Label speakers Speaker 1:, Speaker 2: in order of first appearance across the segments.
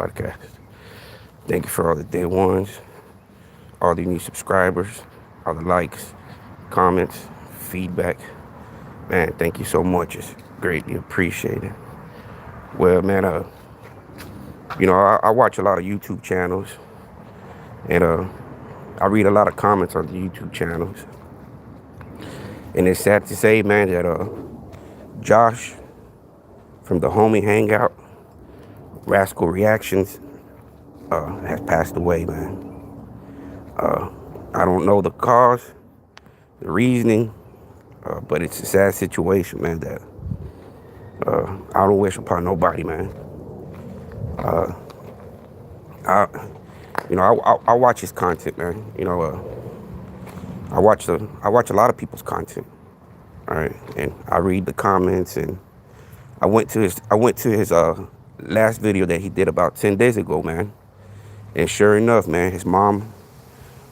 Speaker 1: podcast. Thank you for all the day ones, all the new subscribers, all the likes, comments, feedback. Man, thank you so much. It's greatly appreciated. Well, man, I watch a lot of YouTube channels, and I read a lot of comments on the YouTube channels. And it's sad to say, man, that Josh from the Homie Hangout, Rascal Reactions, has passed away, man. I don't know the cause, the reasoning, but it's a sad situation, man, that I don't wish upon nobody, man. I, I watch his content, man. I watch a lot of people's content, all right, and I read the comments, and I went to his last video that he did about 10 days ago, man. And sure enough, man, his mom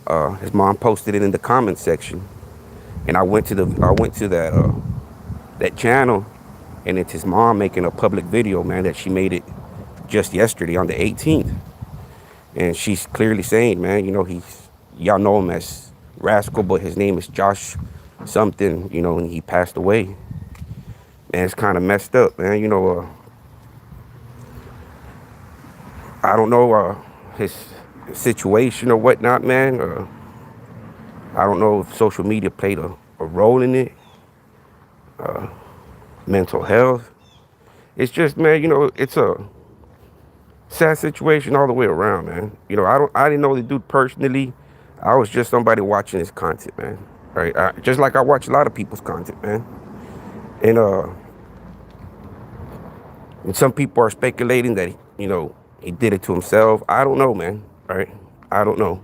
Speaker 1: posted it in the comment section, and I went to that channel, and it's his mom making a public video, man, that she made it just yesterday on the 18th, and she's clearly saying, man, y'all know him as Rascal, but his name is Josh something, and he passed away. Man, it's kind of messed up, man. I don't know his situation or whatnot, man. I don't know if social media played a role in it. Mental health. It's just, man, it's a sad situation all the way around, man. I didn't know the dude personally. I was just somebody watching his content, man. Right? Just like I watch a lot of people's content, man. And some people are speculating that he did it to himself. I don't know, man. Right? I don't know.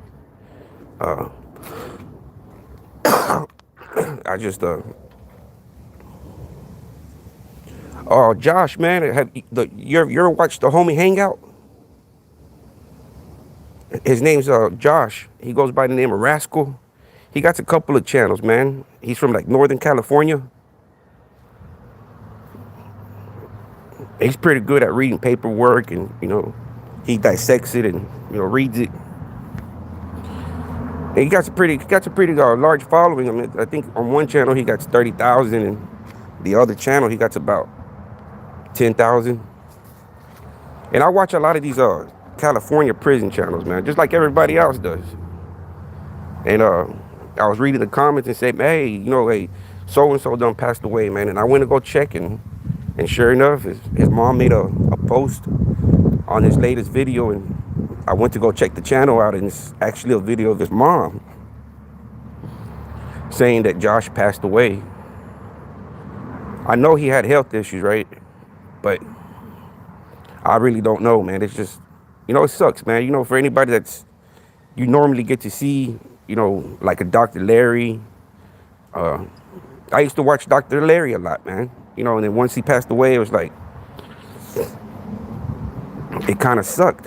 Speaker 1: I just oh, Josh, man, you ever watched the Homie Hangout? His name's Josh. He goes by the name of Rascal. He got a couple of channels, man. He's from like Northern California. He's pretty good at reading paperwork, and he dissects it and reads it. And he got a pretty large following. I mean, I think on one channel he got 30,000, and the other channel he got about 10,000. And I watch a lot of these California prison channels, man, just like everybody else does. And I was reading the comments and said, hey, hey, so and so done passed away, man. And I went to go check, and sure enough, his mom made a post on his latest video, and I went to go check the channel out, and it's actually a video of his mom saying that Josh passed away. I know he had health issues, right? But I really don't know, man. It's just, it sucks, man. For anybody you normally get to see, like a Dr. Larry. I used to watch Dr. Larry a lot, man. And then once he passed away, it was like, it kind of sucked.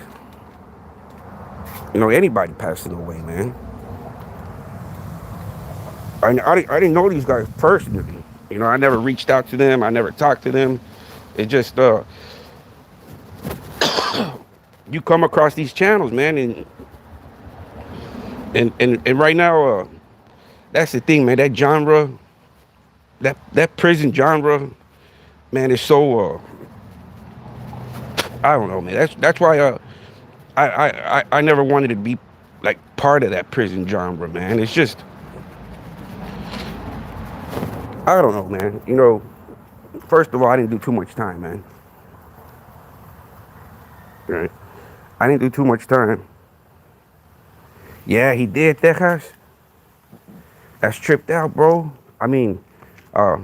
Speaker 1: Anybody passing away, man. I didn't know these guys personally. I never reached out to them. I never talked to them. It just, you come across these channels, man, and right now, that's the thing, man. That genre, that prison genre, man, is so, I don't know, man. That's why I never wanted to be like part of that prison genre, man. It's just, I don't know, man. First of all, I didn't do too much time, man. Right? I didn't do too much time. Yeah, he did, Texas. That's tripped out, bro. I mean, I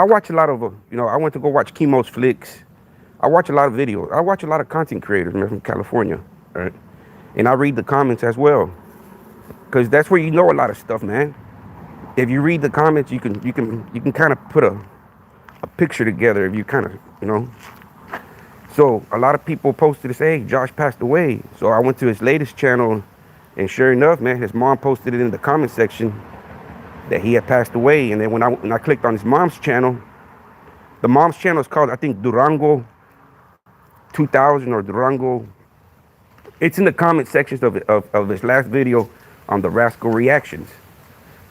Speaker 1: watch a lot of, I went to go watch Chemo's flicks. I watch a lot of videos. I watch a lot of content creators, man, from California, right? And I read the comments as well, because that's where you know a lot of stuff, man. If you read the comments, you can kind of put a picture together. If you kind of, So a lot of people posted to say, hey, Josh passed away. So I went to his latest channel, and sure enough, man, his mom posted it in the comment section that he had passed away. And then when I clicked on his mom's channel, the mom's channel is called, I think, Durango 2000 or Durango It's in the comment sections of his last video on the Rascal Reactions,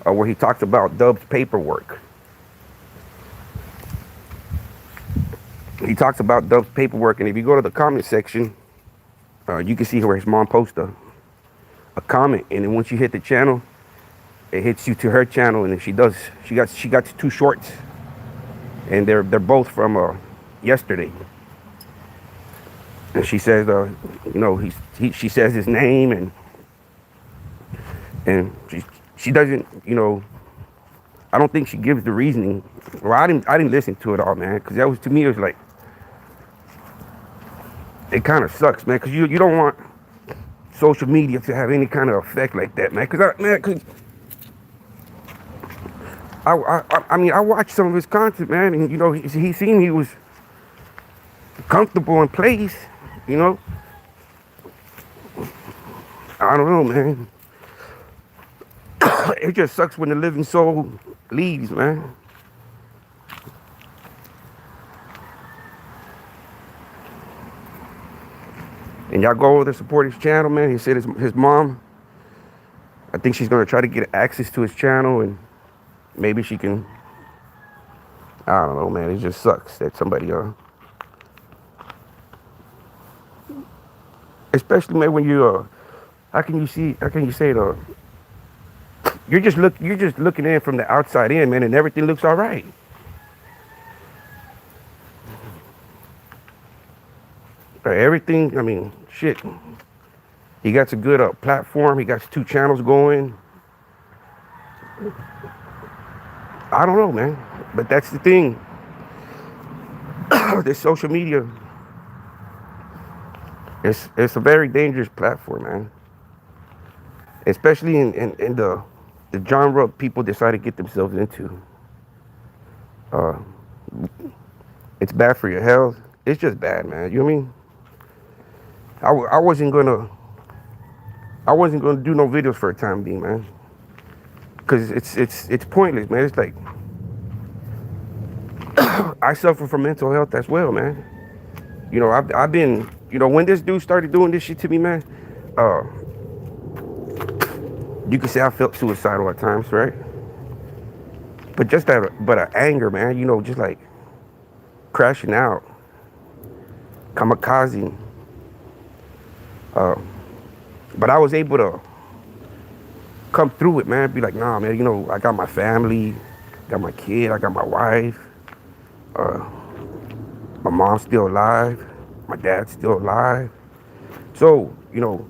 Speaker 1: where he talks about Dub's paperwork. He talks about Dub's paperwork, and if you go to the comment section, you can see where his mom posts a comment, and then once you hit the channel, it hits you to her channel, and then she got 2 shorts, and they're both from yesterday. And she says, you know, she says his name, and she doesn't, you know, I don't think she gives the reasoning. Well, I didn't listen to it all, man, because that was, to me, it was like, it kind of sucks, man, because you don't want social media to have any kind of effect like that, man. Because I mean, I watched some of his content, man, and you know, he seemed he was comfortable in place, you know. I don't know, man. It just sucks when the living soul leaves, man. And y'all go over to support his channel, man. He said his mom, I think she's gonna try to get access to his channel, and maybe she can, I don't know, man. It just sucks that somebody, especially, man, when you, how can you say it, you're just looking in from the outside in, man, and everything looks all right. Everything, I mean, shit. He got a good platform. He got 2 channels going. I don't know, man. But that's the thing. This social media, it's a very dangerous platform, man. Especially in the genre people decide to get themselves into. It's bad for your health. It's just bad, man. You know what I mean? I wasn't gonna do no videos for a time being, man, because it's pointless, man. It's like I suffer from mental health as well, man. You know, I've been, you know, when this dude started doing this shit to me, man, you could say I felt suicidal at times, right? But just that, anger, man. You know, just like crashing out, kamikaze. But I was able to come through it, man. Be like, nah, man, you know, I got my family, got my kid, I got my wife. My mom's still alive. My dad's still alive. So, you know,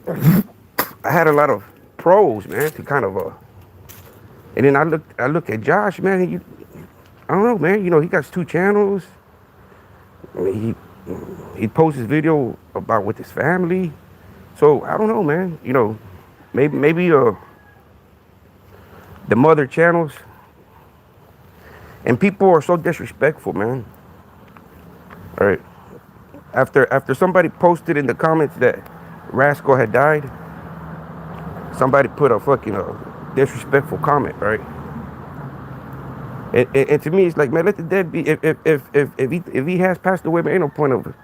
Speaker 1: I had a lot of pros, man, to kind of, and then I look at Josh, man, I don't know, man, you know, he got 2 channels. I mean, he posts his video about with his family. So I don't know, man. You know, maybe the mother channels, and people are so disrespectful, man. All right. After somebody posted in the comments that Rascal had died, somebody put a fucking disrespectful comment, right? And to me, it's like, man, let the dead be. If he has passed away, man, ain't no point of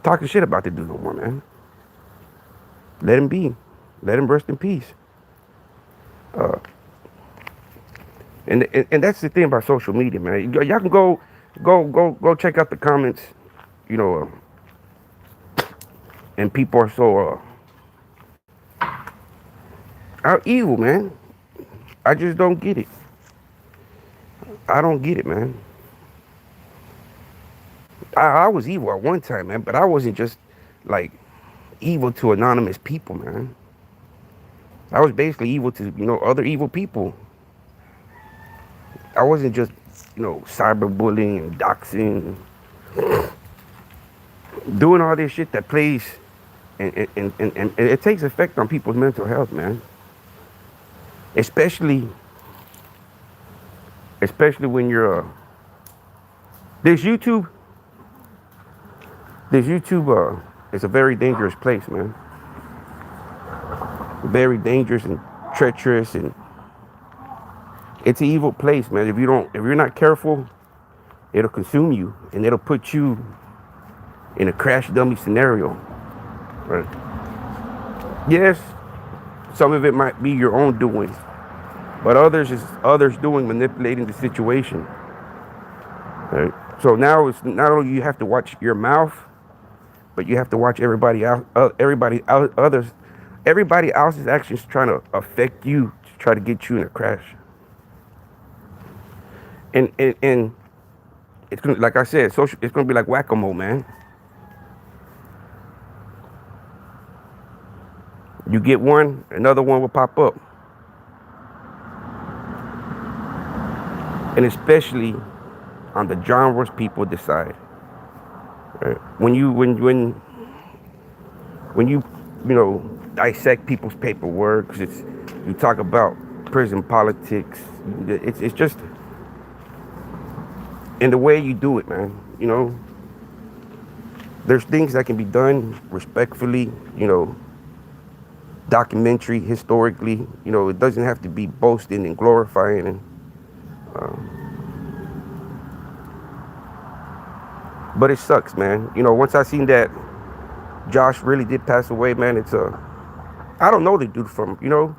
Speaker 1: talking shit about the dude no more, man. Let him be. Let him rest in peace. And that's the thing about social media, man. Y'all can go check out the comments, you know. And people are so out evil, man. I just don't get it. I don't get it, man. I was evil at one time, man, but I wasn't just like evil to anonymous people, man. I was basically evil to, you know, other evil people. I wasn't just, you know, cyberbullying and doxing, doing all this shit that plays, and it takes effect on people's mental health, man. Especially when you're this YouTube is a very dangerous place, man. Very dangerous and treacherous, and it's an evil place, man. If you're not careful, it'll consume you, and it'll put you in a crash dummy scenario. Right? Yes, some of it might be your own doing, but others is others doing, manipulating the situation. Right? So now it's not only you have to watch your mouth, but you have to watch everybody else's actions trying to affect you to try to get you in a crash. And it's gonna, like I said, social. It's gonna be like whack-a-mole, man. You get one, another one will pop up, and especially on the genres people decide. Right? When you know, dissect people's paperwork, you talk about prison politics. It's just in the way you do it, man. You know, there's things that can be done respectfully. You know, documentary, historically. You know, it doesn't have to be boasting and glorifying. And but it sucks, man. You know, once I seen that Josh really did pass away, man, I don't know the dude from, you know,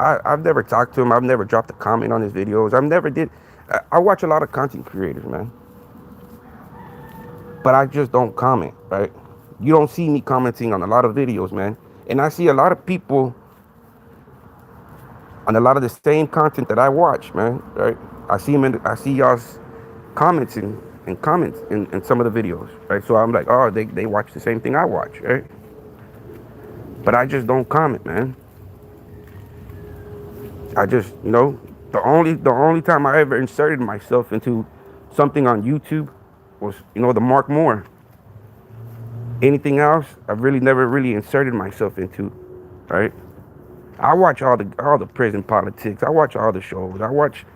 Speaker 1: I've never talked to him. I've never dropped a comment on his videos. I've never did. I watch a lot of content creators, man, but I just don't comment, right? You don't see me commenting on a lot of videos, man. And I see a lot of people on a lot of the same content that I watch, man, right? I see y'all's comments and comments in some of the videos, right? So I'm like, oh, they watch the same thing I watch, right? But I just don't comment, man. I just, you know, the only time I ever inserted myself into something on YouTube was, you know, the Mark Moore. Anything else, I've really never really inserted myself into, right? I watch all the prison politics. I watch all the shows. I watch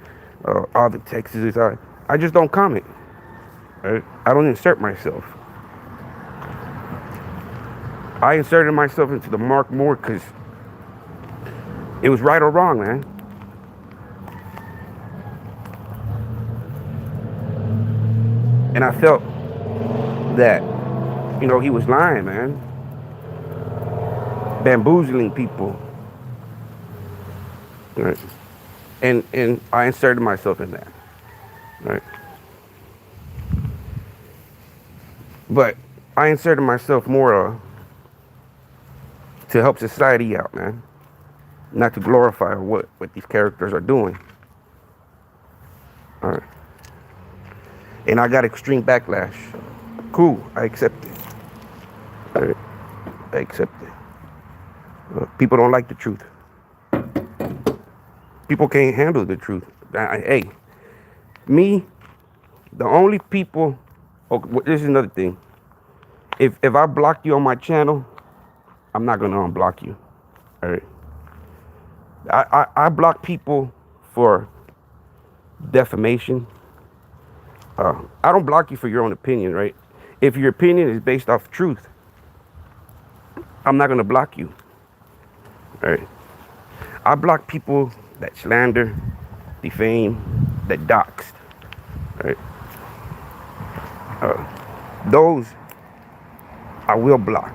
Speaker 1: all the Texas. I just don't comment, right? I don't insert myself. I inserted myself into the Mark Moore because it was right or wrong, man. And I felt that, you know, he was lying, man. Bamboozling people. Right? And I inserted myself in that. Right? But I inserted myself more to help society out, man. Not to glorify what these characters are doing. All right. And I got extreme backlash. Cool, I accept it. All right. I accept it. People don't like the truth. People can't handle the truth. Hey, me, the only people. Oh, this is another thing. If I block you on my channel, I'm not gonna unblock you. All right. I block people for defamation. I don't block you for your own opinion, right? If your opinion is based off truth, I'm not gonna block you. All right. I block people that slander, defame, that doxed. Right? Those I will block.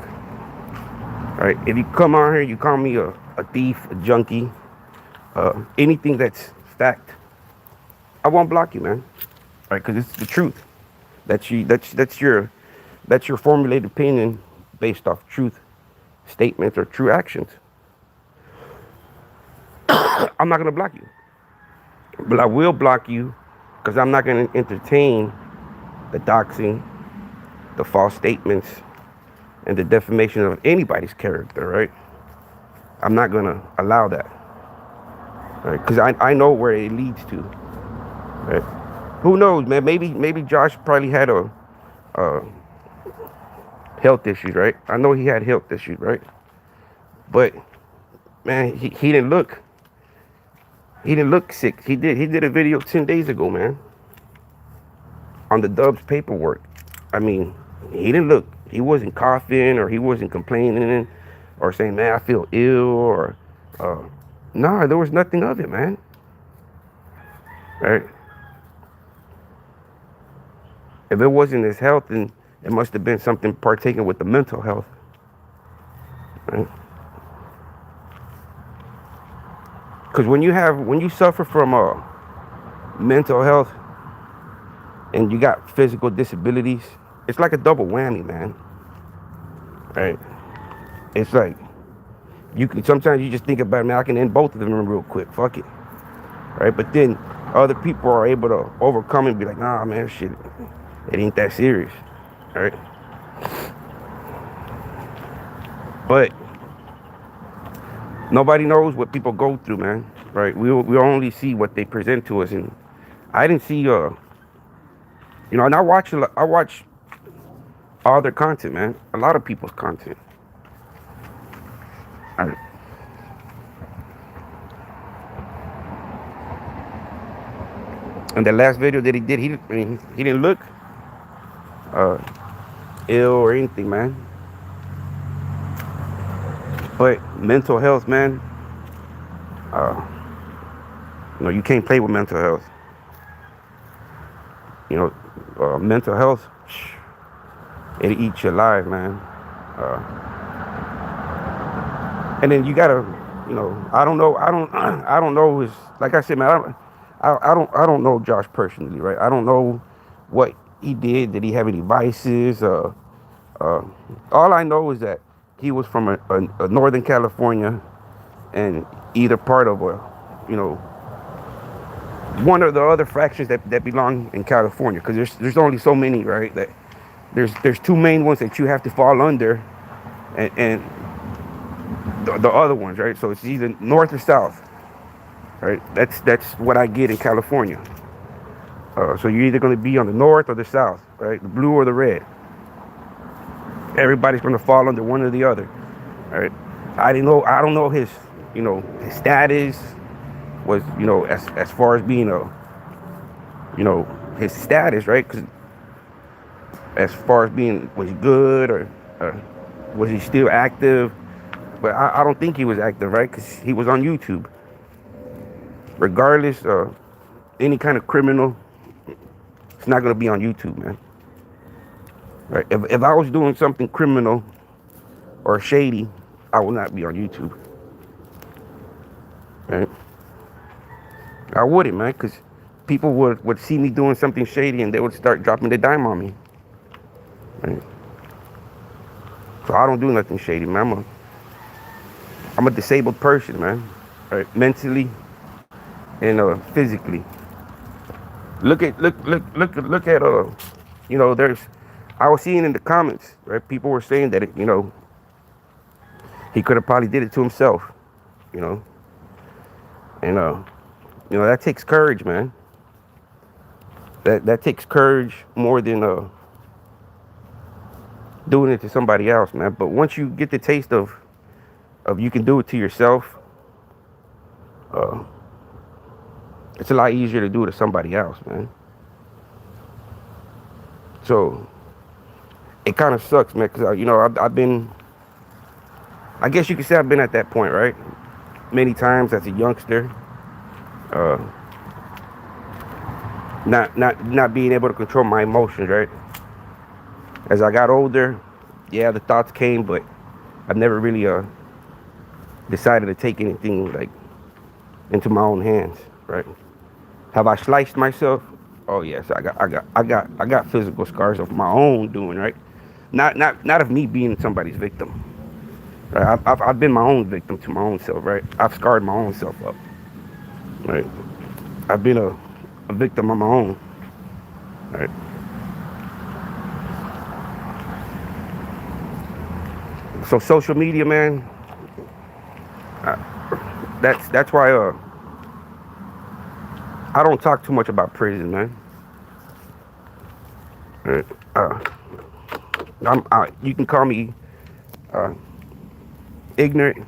Speaker 1: Right? If you come on here, you call me a thief, a junkie, anything that's fact, I won't block you, man. Right? Because it's the truth. That's your formulated opinion based off truth statements or true actions. I'm not gonna block you, but I will block you because I'm not gonna entertain the doxing, the false statements, and the defamation of anybody's character, right? I'm not gonna allow that, right? Because I know where it leads to, right? Who knows, man? Maybe Josh probably had a health issues, right? I know he had health issues, right? But man, he didn't look sick. He did a video 10 days ago, man, on the Dubs paperwork. I mean, he wasn't coughing or he wasn't complaining or saying, man, I feel ill or, nah, there was nothing of it, man. Right? If it wasn't his health, then It must have been something partaken with the mental health, right? Because when you suffer from mental health and you got physical disabilities, it's like a double whammy, man. Right? It's like you can sometimes you just think about, man, I can end both of them real quick. Fuck it. Right? But then other people are able to overcome and be like, nah, man, shit, it ain't that serious. Right? But nobody knows what people go through, man. Right? We only see what they present to us, and I didn't see and I watch all their content, man. A lot of people's content. Right. And the last video that he did, he didn't look ill or anything, man. But mental health, man. You can't play with mental health. Mental health, it eats you alive, man. And then you gotta, I don't know, I don't know his, like I said, man, I don't know Josh personally, right? I don't know what he did. Did he have any vices? All I know is that he was from a Northern California, and either part of one of the other fractions that belong in California, because there's only so many, right? That there's two main ones that you have to fall under, and the other ones, right? So it's either north or south, right? That's what I get in California. So you're either going to be on the north or the south, right? The blue or the red. Everybody's going to fall under one or the other, right? I don't know his status was, as far as being his status, right? Because as far as being, was he good or was he still active? But I don't think he was active, right? Because he was on YouTube. Regardless, any kind of criminal, it's not going to be on YouTube, man. Right? If I was doing something criminal or shady, I would not be on YouTube. Right? I wouldn't, man, because people would see me doing something shady and they would start dropping the dime on me. Right? So I don't do nothing shady, man. I'm a disabled person, man. Right? Mentally and physically. Look at there's, I was seeing in the comments, right? People were saying that he could have probably did it to himself, and that takes courage, man. That takes courage more than doing it to somebody else, man. But once you get the taste of you can do it to yourself, it's a lot easier to do it to somebody else, man. So it kind of sucks, man, because I've been, I guess you could say I've been at that point, right? Many times as a youngster, not being able to control my emotions, right? As I got older, yeah, the thoughts came, but I've never really decided to take anything like into my own hands, right? Have I sliced myself? Oh yes, I got physical scars of my own doing, right? Not of me being somebody's victim. Right? I've been my own victim to my own self, right? I've scarred my own self up, right? I've been a victim of my own, right? So social media, man, that's why I don't talk too much about prison, man. Right? You can call me ignorant.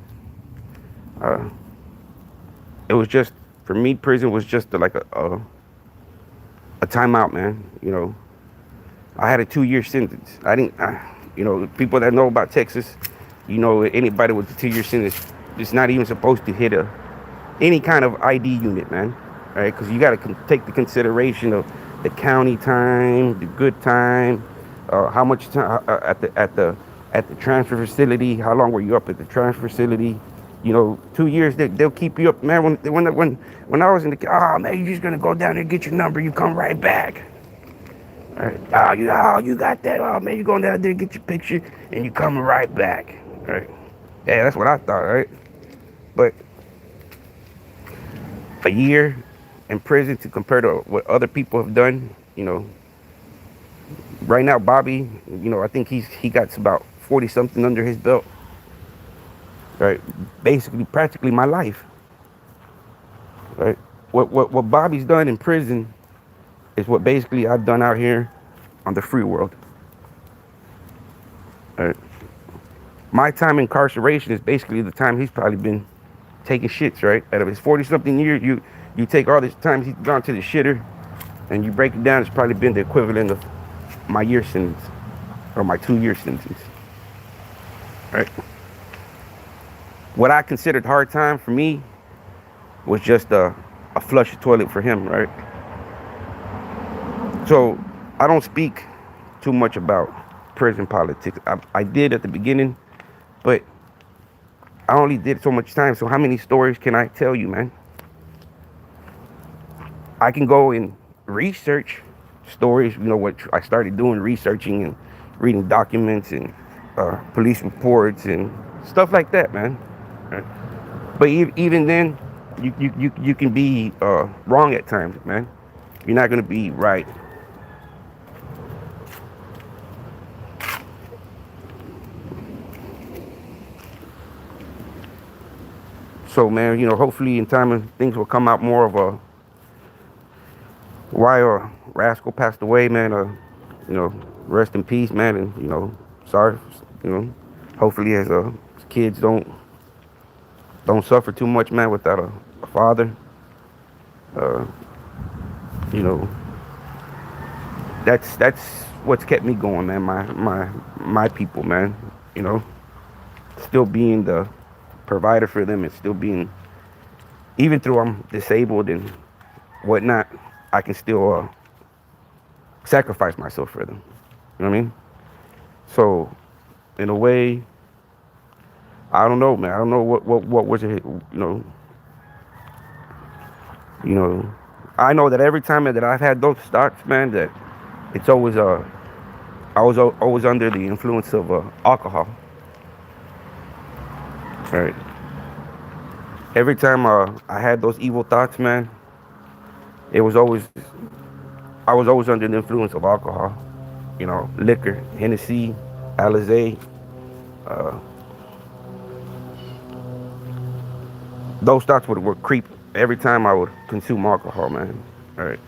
Speaker 1: It was just, for me, prison was just like a timeout, man. I had a 2-year sentence. People that know about Texas, anybody with a 2-year sentence is not even supposed to hit any kind of ID unit, man. Right? Because you got to take the consideration of the county time, the good time, How much time at the transfer facility? How long were you up at the transfer facility? 2 years. They'll keep you up, man. When I was in the, oh man, you're just gonna go down there, get your number, you come right back. All right. You got that? Oh man, you going down there, get your picture, and you coming right back. All right. Yeah, that's what I thought, right? But a year in prison to compare to what other people have done, right now, Bobby, I think he got about 40 something under his belt. Right, basically, practically my life. Right, what Bobby's done in prison is what basically I've done out here on the free world. Right, my time incarceration is basically the time he's probably been taking shits. Right, out of his 40 something years, you take all this time he's gone to the shitter, and you break it down, it's probably been the equivalent of my year sentence or my 2-year sentence. Right. What I considered hard time for me was just a flush toilet for him, right? So I don't speak too much about prison politics. I did at the beginning, but I only did so much time. So how many stories can I tell you, man? I can go and research stories, what I started doing, researching and reading documents and police reports and stuff like that, man. Right? But even then, you can be wrong at times, man. You're not gonna be right. So, man, hopefully in time things will come out more of a why Rascal passed away, man. Rest in peace, man. And sorry, hopefully his kids don't suffer too much, man, without a father. Uh, you know, that's what's kept me going, man. My people, man. Still being the provider for them and still being, even though I'm disabled and whatnot, I can still sacrifice myself for them. You know what I mean? So, in a way, I don't know, man. I don't know what was it. I know that every time that I've had those thoughts, man, that it's always I was always under the influence of alcohol. Right. Every time I had those evil thoughts, man, I was always under the influence of alcohol. Liquor, Hennessy, Alizé. Those thoughts would creep every time I would consume alcohol, man. All right.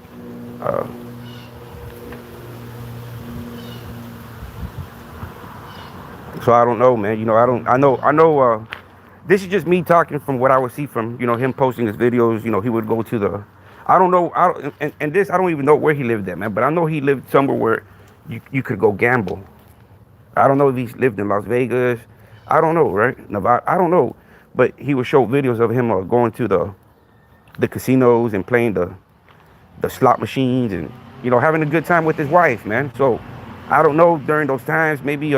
Speaker 1: So I don't know, man. I know. This is just me talking from what I would see from, him posting his videos. He would go to the, I don't know. And this, I don't even know where he lived at, man. But I know he lived somewhere where you could go gamble. I don't know if he lived in Las Vegas. I don't know, right? Nevada. I don't know. But he would show videos of him going to the casinos and playing the slot machines and, having a good time with his wife, man. So I don't know, during those times, maybe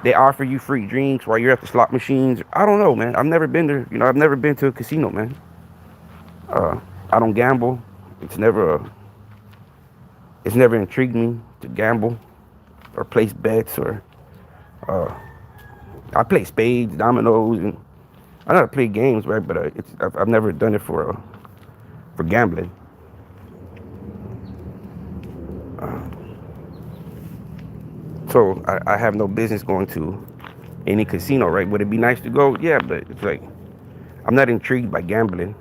Speaker 1: they offer you free drinks while you're at the slot machines. I don't know, man. I've never been there. I've never been to a casino, man. I don't gamble. It's never intrigued me to gamble or place bets or I play spades, dominoes, and I know how to play games, right? But I've never done it for gambling. So I have no business going to any casino, right? Would it be nice to go? Yeah, but it's like I'm not intrigued by gambling.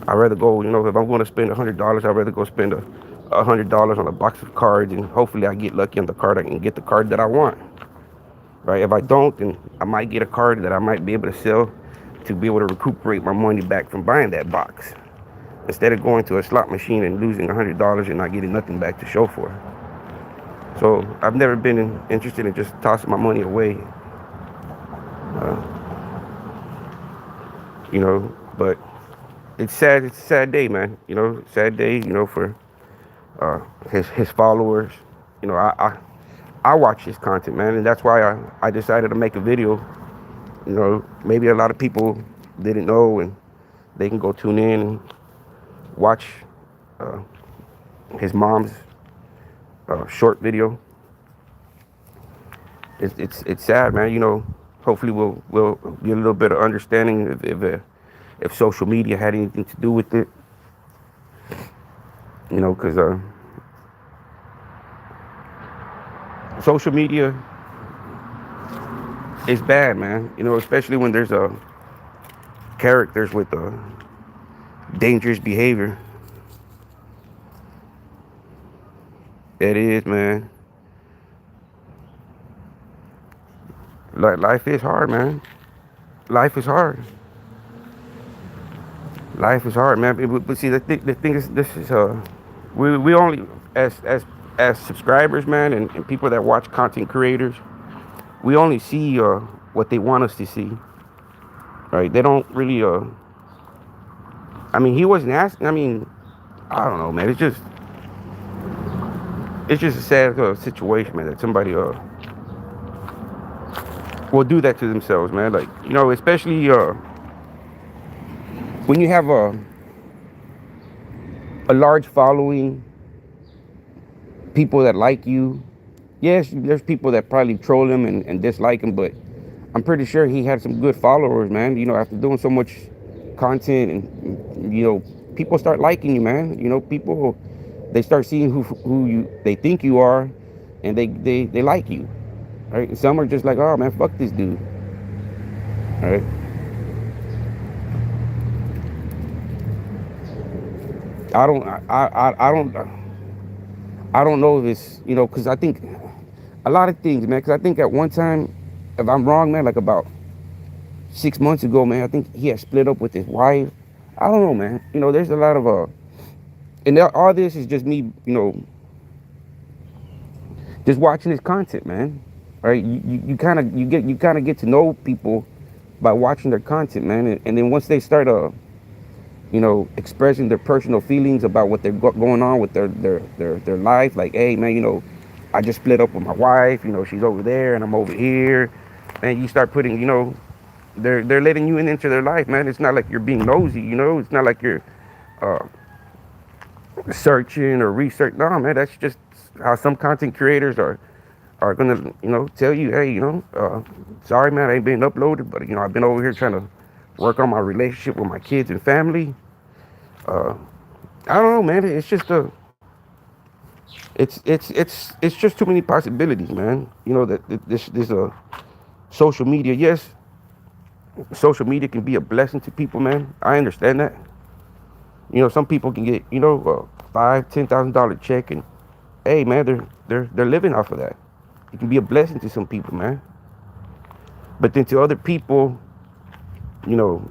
Speaker 1: I'd rather go, if I'm going to spend $100, I'd rather go spend $100 on a box of cards, and hopefully I get lucky on the card. I can get the card that I want. Right? If I don't, then I might get a card that I might be able to sell to be able to recuperate my money back from buying that box. Instead of going to a slot machine and losing $100 and not getting nothing back to show for it. So I've never been interested in just tossing my money away. But it's sad. It's a sad day, man. Sad day, for his followers. You know, I watch his content, man, and that's why I decided to make a video. You know, maybe a lot of people didn't know, and they can go tune in and watch uh, his mom's short video. It's sad, man. You know, hopefully we'll get a little bit of understanding if social media had anything to do with it. You know, because social media is bad, man. You know, especially when there's characters with dangerous behavior. It is, man. Like, life is hard, man. Life is hard. Life is hard, man. But see, the thing is, this is we only as subscribers, man, and people that watch content creators, we only see what they want us to see, right? They don't really I mean, he wasn't asking. I mean, I don't know, man. It's just a sad situation, man, that somebody will do that to themselves, man. Like, you know, especially when you have a large following, people that like you. Yes, there's people that probably troll him and dislike him, but I'm pretty sure he had some good followers, man. You know, after doing so much content, and you know, people start liking you, man. You know, people, they start seeing who they think you are, and they like you, right? And some are just like, oh man, fuck this dude, right? I don't I don't I don't know if it's, you know, because I think a lot of things, man. Because I think at one time, if I'm wrong, man, like about 6 months ago, man, I think he had split up with his wife. I don't know, man. You know, there's a lot of and all this is just me, you know, just watching his content, man. Right? You kind of get to know people by watching their content, man, and then once they start you know, expressing their personal feelings about what they're going on with their life, like, hey man, you know, I just split up with my wife, you know, she's over there and I'm over here, and you start putting, you know, they're letting you into their life, man. It's not like you're being nosy, you know. It's not like you're searching or research. No, man, that's just how some content creators are gonna, you know, tell you, hey, you know, sorry man, I ain't been uploaded, but you know, I've been over here trying to work on my relationship with my kids and family. I don't know, man. It's just it's just too many possibilities, man. You know, that this social media. Yes, social media can be a blessing to people, man. I understand that. You know, some people can get, you know, $5,000-$10,000 check, and hey, man, they're living off of that. It can be a blessing to some people, man. But then to other people, you know,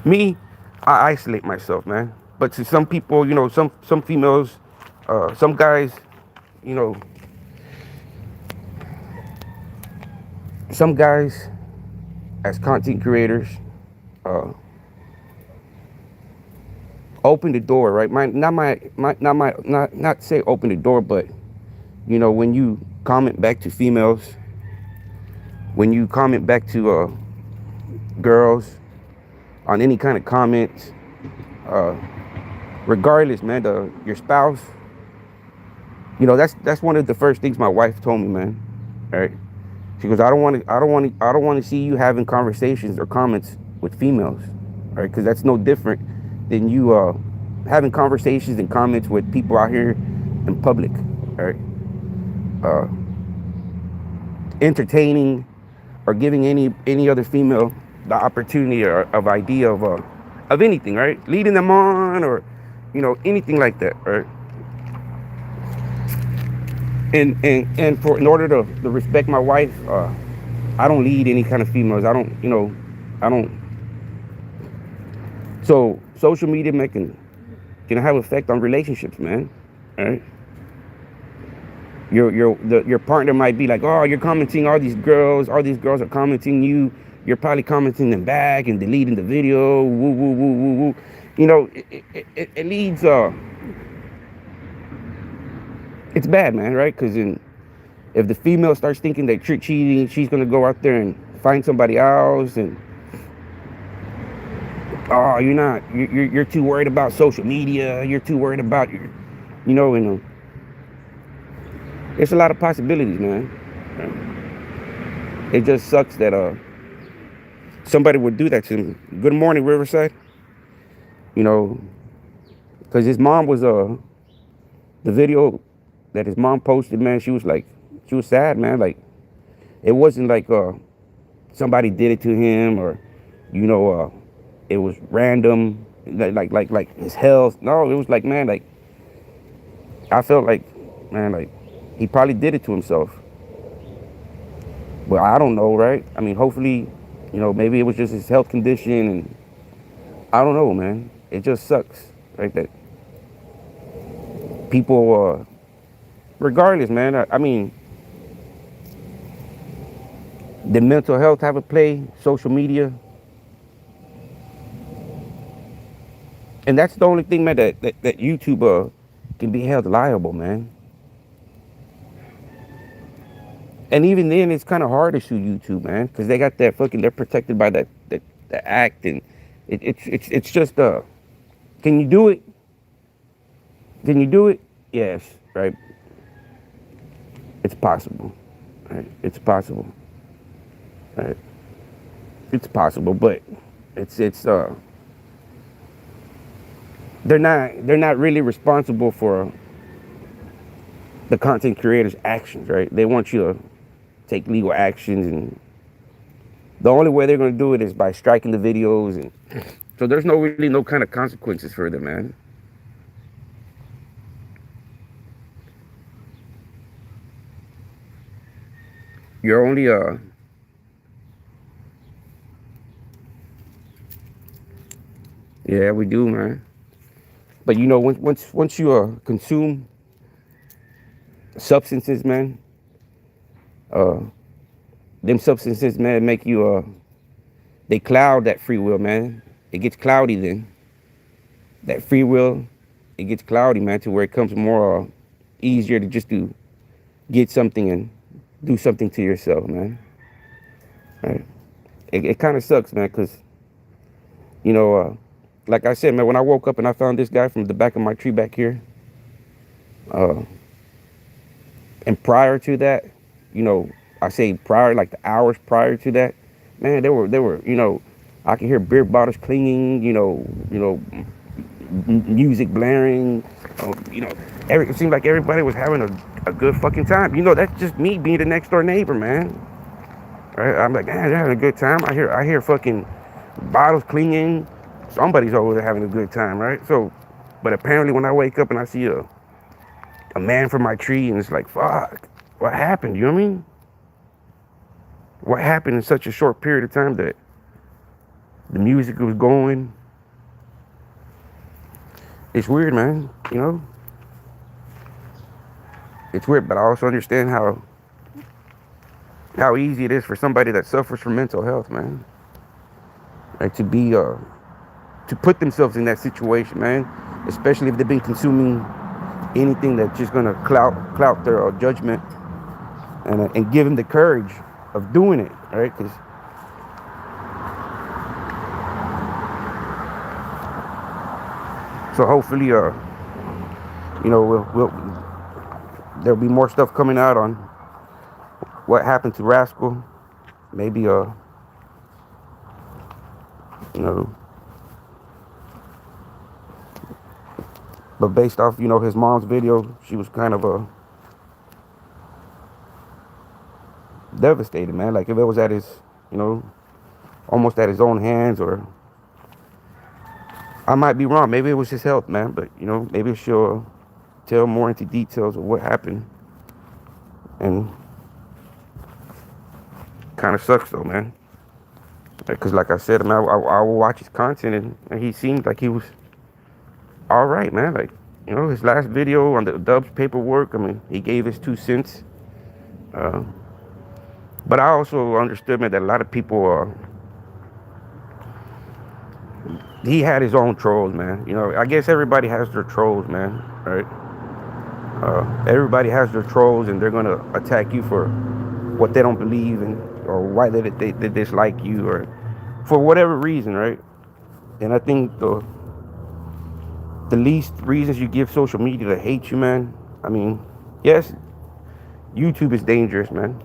Speaker 1: me, I isolate myself, man. But to some people, you know, some females, some guys, you know, some guys as content creators open the door, right? Not say open the door, but you know, when you comment back to females, when you comment back to girls on any kind of comments, regardless, man, your spouse, you know, that's one of the first things my wife told me, man. All right, she goes, I don't want to see you having conversations or comments with females, all right? Because that's no different than you having conversations and comments with people out here in public, all right? Entertaining or giving any other female the opportunity or of idea of anything, right? Leading them on, or you know, anything like that, right? And for in order to respect my wife, I don't lead any kind of females. I don't, you know, I don't. So social media can have effect on relationships, man. All right. Your partner might be like, oh, you're commenting all these girls are commenting you. You're probably commenting them back and deleting the video. Woo woo woo woo woo. You know, it leads it's bad, man, right? Because if the female starts thinking that you're cheating, she's gonna go out there and find somebody else, and oh, you're too worried about social media, you're too worried about your, and it's a lot of possibilities, man. It just sucks that somebody would do that to him. Good morning, Riverside. You know, because his mom was the video that his mom posted, man. She was sad, man. Like, it wasn't like somebody did it to him, or it was random, like his health. No, it was like, man, like, I felt like, man, like, he probably did it to himself. But I don't know, right? I mean, hopefully, maybe it was just his health condition, and I don't know, man. It just sucks, right? That people, regardless, man. I mean, did mental health have a play? Social media, and that's the only thing, man. That YouTube can be held liable, man. And even then, it's kind of hard to sue YouTube, man, because they got that fucking. They're protected by that the act, and it's just Can you do it? Can you do it? Yes, right. It's possible, right? It's possible, right? It's possible, but it's they're not really responsible for the content creators' actions, right? They want you to take legal actions, and the only way they're going to do it is by striking the videos, and so there's no kind of consequences for them, man. You're only yeah, we do, man. But once you consume substances, man, them substances, man, make you they cloud that free will, man. It gets cloudy then. That free will, it gets cloudy, man, to where it comes more easier to just to get something and do something to yourself, man. Right? It kind of sucks, man, because like I said, man, when I woke up and I found this guy from the back of my tree back here, and prior to that, I say prior, like the hours prior to that, man, they were, I could hear beer bottles clinging, music blaring, it seemed like everybody was having a good fucking time. That's just me being the next door neighbor, man. Right? I'm like, man, they're having a good time. I hear fucking bottles clinging. Somebody's over there having a good time, right? So, but apparently when I wake up and I see a man from my tree, and it's like, fuck, what happened? You know what I mean? What happened in such a short period of time that the music was going? It's weird, man, It's weird, but I also understand how easy it is for somebody that suffers from mental health, man. Like to put themselves in that situation, man, especially if they've been consuming anything that's just gonna clout their judgment, and give them the courage of doing it, right? Because so hopefully, there'll be more stuff coming out on what happened to Rascal. Maybe but based off his mom's video, she was kind of devastated, man. Like, if it was at his, almost at his own hands, or I might be wrong. Maybe it was his health, man. But maybe she'll tell more into details of what happened. And kind of sucks though, man. Because like I said, man, I will watch his content, and he seemed like he was all right, man. Like, his last video on the Dubs paperwork, I mean, he gave his 2 cents. But I also understood, man, that a lot of people, he had his own trolls, man. I guess everybody has their trolls, man, right? Everybody has their trolls, and they're gonna attack you for what they don't believe in, or why they dislike you, or for whatever reason, right? And I think the least reasons you give social media to hate you, man. I mean, yes, YouTube is dangerous, man.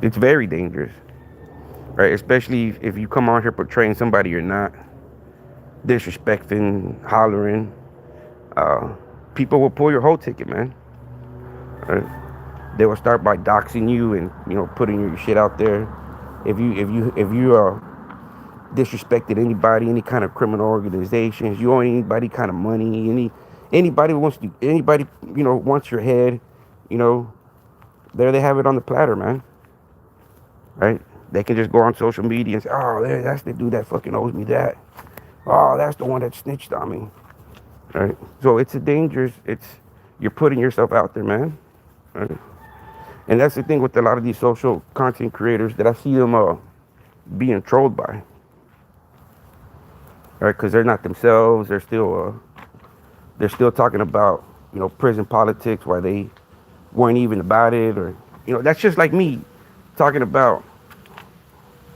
Speaker 1: It's very dangerous, right? Especially if you come on here portraying somebody you're not, disrespecting, hollering. Uh, People will pull your whole ticket, man. Right? They will start by doxing you and putting your shit out there. If you disrespected anybody, any kind of criminal organizations, you owe anybody kind of money, anybody wants your head, you know, there they have it on the platter, man. Right? They can just go on social media and say, oh, that's the dude that fucking owes me that. Oh, that's the one that snitched on me. Right? So you're putting yourself out there, man. Right? And that's the thing with a lot of these social content creators that I see them being trolled by. Right? Because they're not themselves. They're still talking about, prison politics while they weren't even about it. Or, that's just like me talking about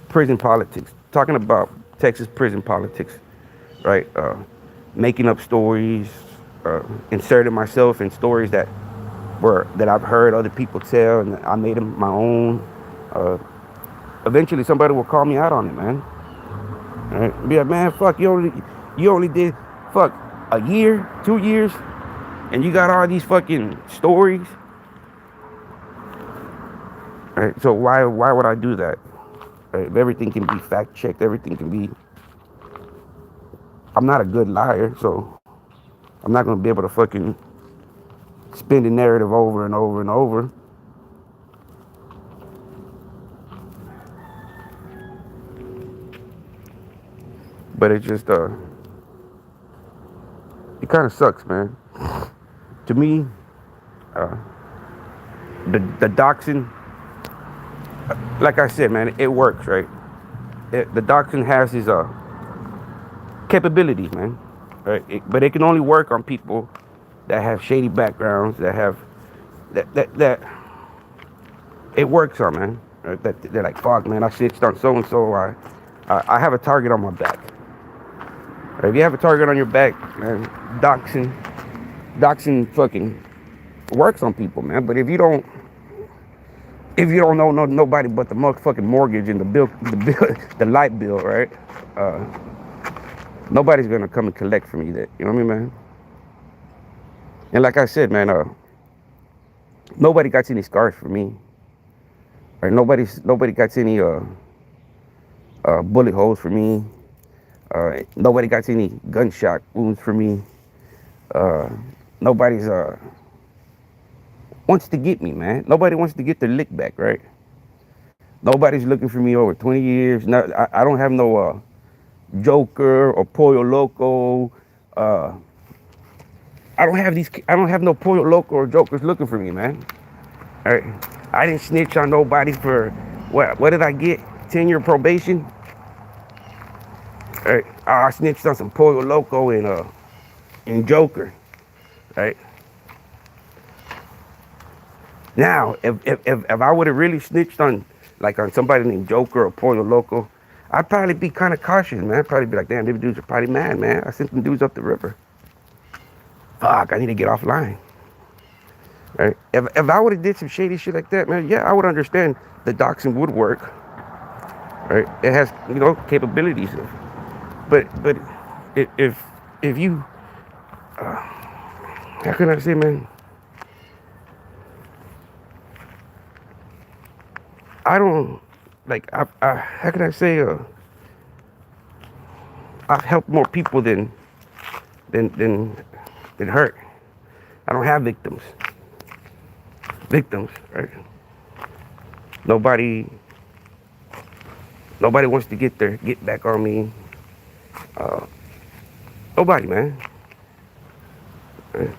Speaker 1: prison politics, talking about Texas prison politics, right? Making up stories, inserting myself in stories that I've heard other people tell, and I made them my own. Eventually, somebody will call me out on it, man. Right? Be like, man, fuck, you only did fuck a year, 2 years, and you got all these fucking stories. Right? So why would I do that? Right? If everything can be fact checked, everything can be. I'm not a good liar, so I'm not gonna be able to fucking spin the narrative over and over and over. But it just it kind of sucks, man. To me, the doxing, like I said, man, it works, right? The doxing has its capabilities, man. Right? But it can only work on people that have shady backgrounds, that have that it works on, man. Right? That they're like, fuck, man, I snitched on so and so. I have a target on my back. Right? If you have a target on your back, man, doxing fucking works on people, man. But if you don't know nobody but the motherfucking mortgage and the bill, the light bill, right? Nobody's gonna come and collect from you that. You know what I mean, man? And like I said, man, nobody got any scars for me. Right? Nobody got any bullet holes for me. Nobody got any gunshot wounds for me. Nobody's wants to get me, man. Nobody wants to get their lick back, right? Nobody's looking for me over 20 years. No, I don't have no Joker or Pollo Loco. I don't have no Pollo Loco or Jokers looking for me, man. All right. I didn't snitch on nobody for what did I get? 10-year probation. All right. I snitched on some Pollo Loco and Joker. Right. Now, if I would have really snitched on somebody named Joker or Pollo Loco, I'd probably be kind of cautious, man. I'd probably be like, damn, these dudes are probably mad, man. I sent them dudes up the river. Fuck, I need to get offline. Right? If I would have did some shady shit like that, man, yeah, I would understand the doxing would work. Right? It has, capabilities. But if you, how can I say, man? I don't how can I say? I've helped more people than hurt. I don't have victims. Right? Nobody wants to get back on me. Nobody, man. Right?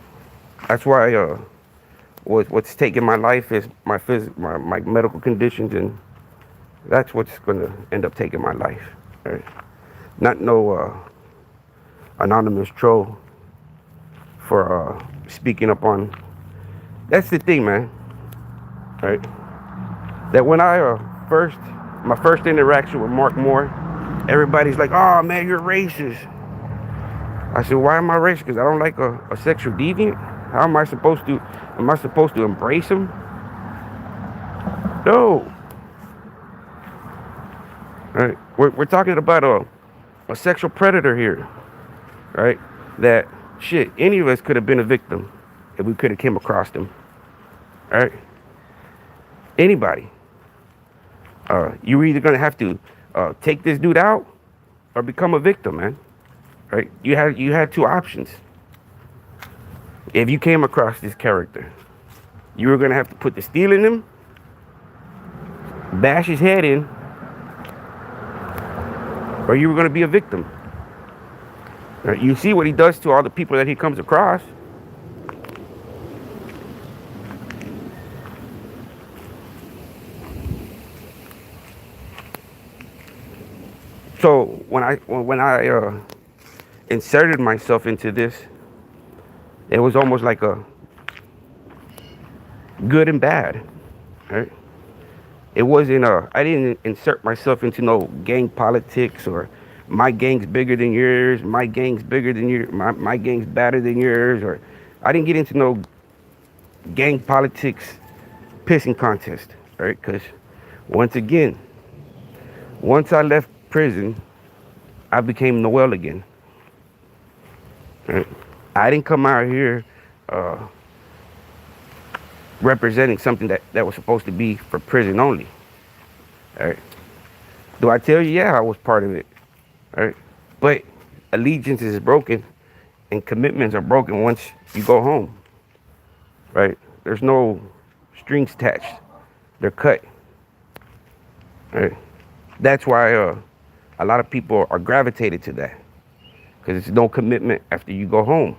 Speaker 1: That's why what's taking my life is my medical conditions, and that's what's gonna end up taking my life. Right? Not no anonymous troll for speaking up on. That's the thing, man. Right? That when I my first interaction with Mark Moore, everybody's like, "Oh man, you're racist." I said, "Why am I racist? Because I don't like a sexual deviant? How am I supposed to? Am I supposed to embrace him? No." Right? We're talking about a sexual predator here, right? That shit, any of us could have been a victim if we could have came across them, right? Anybody. You're either gonna have to take this dude out or become a victim, man. Right? You had two options. If you came across this character, you were gonna have to put the steel in him, bash his head in, or you were gonna be a victim. Right? You see what he does to all the people that he comes across. So when I inserted myself into this, it was almost like a good and bad, right? It wasn't I didn't insert myself into no gang politics or my gang's bigger than yours, my gang's bigger than your, my gang's better than yours, or I didn't get into no gang politics pissing contest, right? Because once again, once I left prison, I became Noel again. Right? I didn't come out here representing something that was supposed to be for prison only. Right? Do I tell you? Yeah, I was part of it. Right? But allegiance is broken and commitments are broken once you go home. Right? There's no strings attached. They're cut. Right? That's why a lot of people are gravitated to that. Because it's no commitment after you go home.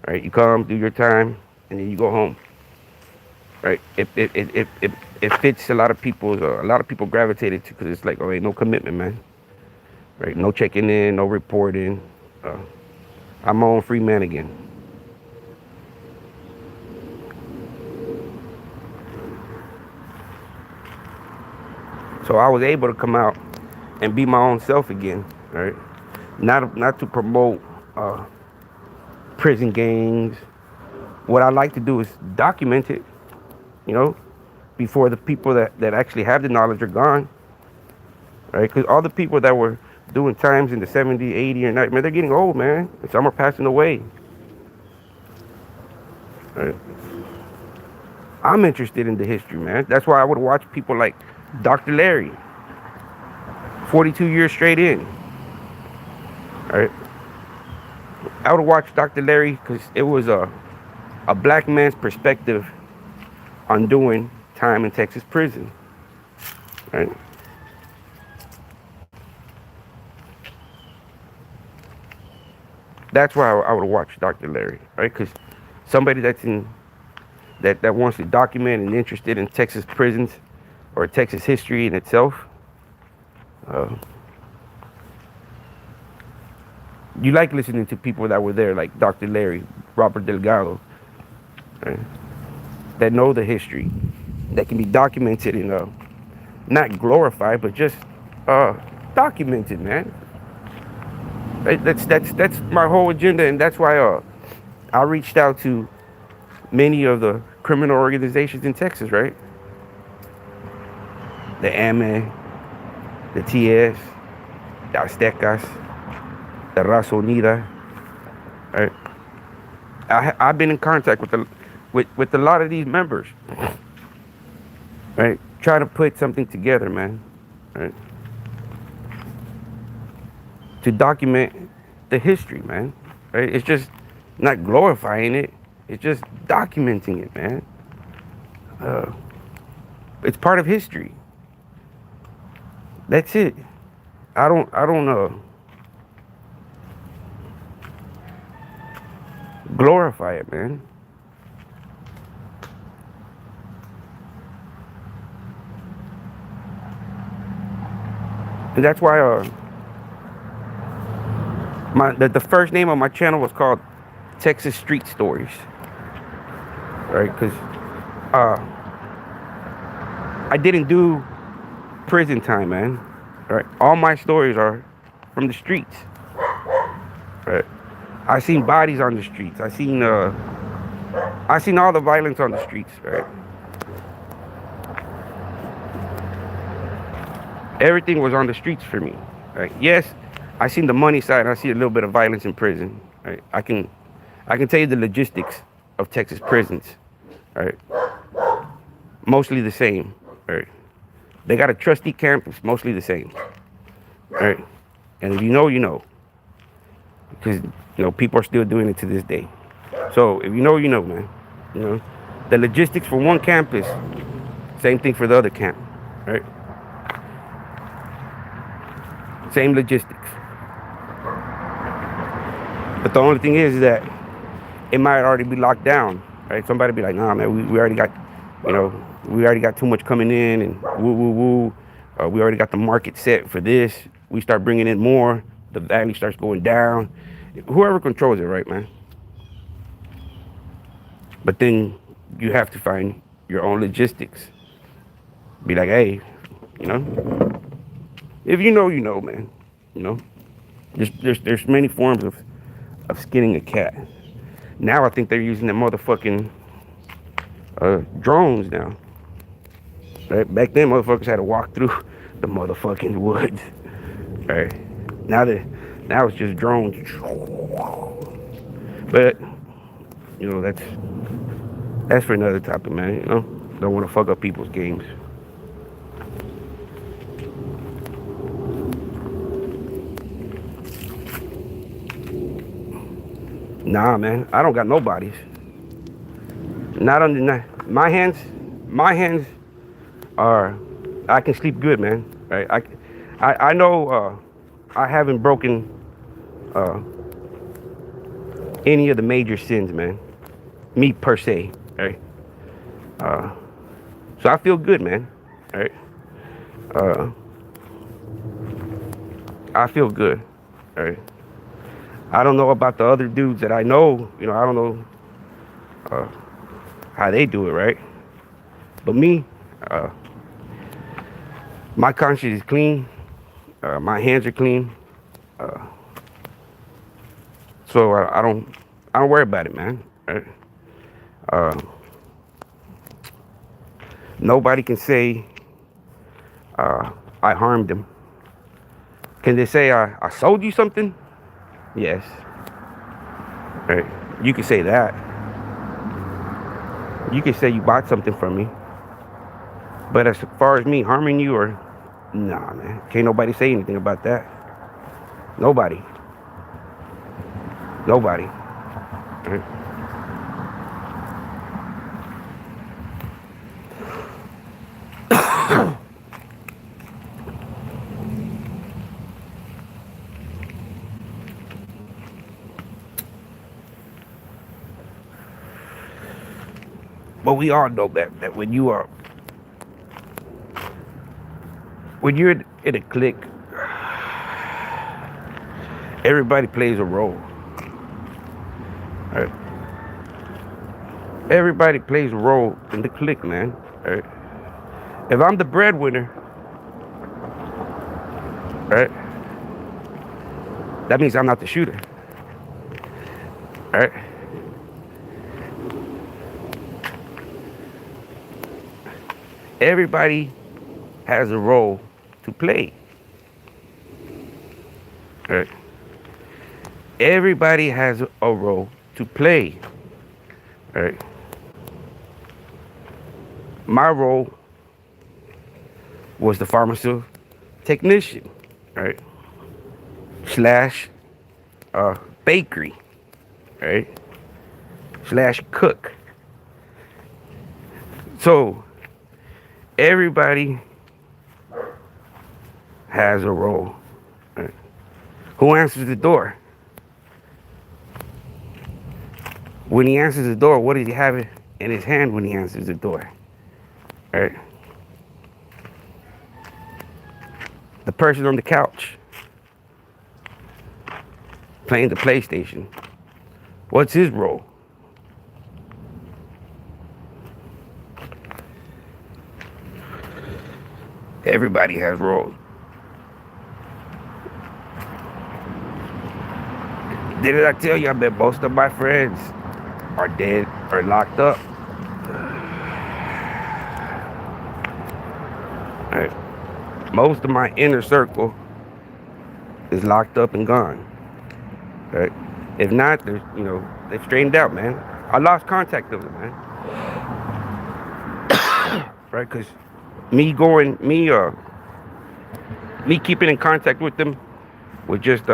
Speaker 1: Right? You come, do your time, and then you go home. Right? It fits a lot of people's. A lot of people gravitated to because it's like, oh, ain't no commitment, man. Right? No checking in, no reporting. I'm my own free man again. So I was able to come out and be my own self again. Right? Not to promote prison gangs. What I like to do is document it. You know, before the people that actually have the knowledge are gone, right? Because all the people that were doing times in the 70, 80, or 90, man, they're getting old, man. And some are passing away. Right? I'm interested in the history, man. That's why I would watch people like Dr. Larry, 42 years straight in. Right? I would watch Dr. Larry because it was a black man's perspective on doing time in Texas prison. Right? That's why I would watch Dr. Larry, right? Because somebody that's in that wants to document and interested in Texas prisons or Texas history in itself, you like listening to people that were there, like Dr. Larry, Robert Delgado, right? That know the history, that can be documented and not glorified, but just documented, man. Right? That's my whole agenda, and that's why I reached out to many of the criminal organizations in Texas, right? The AME, the TS, the Aztecas, the Raza Unida, right? I've been in contact with a lot of these members, right? Try to put something together, man, right? To document the history, man, right? It's just not glorifying it. It's just documenting it, man. It's part of history. That's it. I don't glorify it, man. And that's why the first name of my channel was called Texas street stories, right? Because uh, I didn't do prison time, man. Right? All my stories are from the streets. Right? I seen bodies on the streets. I seen all the violence on the streets. Right? Everything was on the streets for me. Right? Yes, I seen the money side. I see a little bit of violence in prison. Right? I can tell you the logistics of Texas prisons. Right? Mostly the same. Right? They got a trustee campus, mostly the same. Right? And if you know, you know. Because, people are still doing it to this day. So if you know, you know, man. You know, the logistics for one campus, same thing for the other camp. Right? Same logistics. But the only thing is that it might already be locked down. Right? Somebody be like, nah, man, we already got, we already got too much coming in and woo, woo, woo. We already got the market set for this. We start bringing in more. The value starts going down. Whoever controls it, right, man? But then you have to find your own logistics. Be like, hey, if you know, you know, man. There's many forms of skinning a cat. Now I think they're using the motherfucking drones now. Right? Back then, motherfuckers had to walk through the motherfucking woods. Right? Now it's just drones. But that's for another topic, man. Don't want to fuck up people's games. Nah, man, I don't got no bodies. Not under my hands. My hands are. I can sleep good, man. Right? I know. I haven't broken any of the major sins, man. Me per se, right? So I feel good, man. Right? I feel good. Right? I don't know about the other dudes that I know. I don't know how they do it, right? But me, my conscience is clean. My hands are clean. So I don't worry about it, man. Right? Nobody can say I harmed them. Can they say I sold you something? Yes. Right? You can say that. You can say you bought something from me. But as far as me harming you, or nah, man, can't nobody say anything about that. Nobody. Right? But we all know that when you're in a clique, everybody plays a role. Right? Everybody plays a role in the clique, man. Right? If I'm the breadwinner, right, that means I'm not the shooter. Right? Everybody has a role to play. Right? Everybody has a role to play. Right? My role was the pharmaceutical technician, right? Slash bakery, right? Slash cook. So everybody has a role. Right? Who answers the door? When he answers the door, what does he have in his hand when he answers the door? Right? The person on the couch playing the PlayStation, What's his role? Everybody has roles. Didn't I tell you? I bet most of my friends are dead or locked up. Right. Most of my inner circle is locked up and gone. Right. If not, there's, they've straightened out, man. I lost contact with them, man. Right, because me keeping in contact with them would just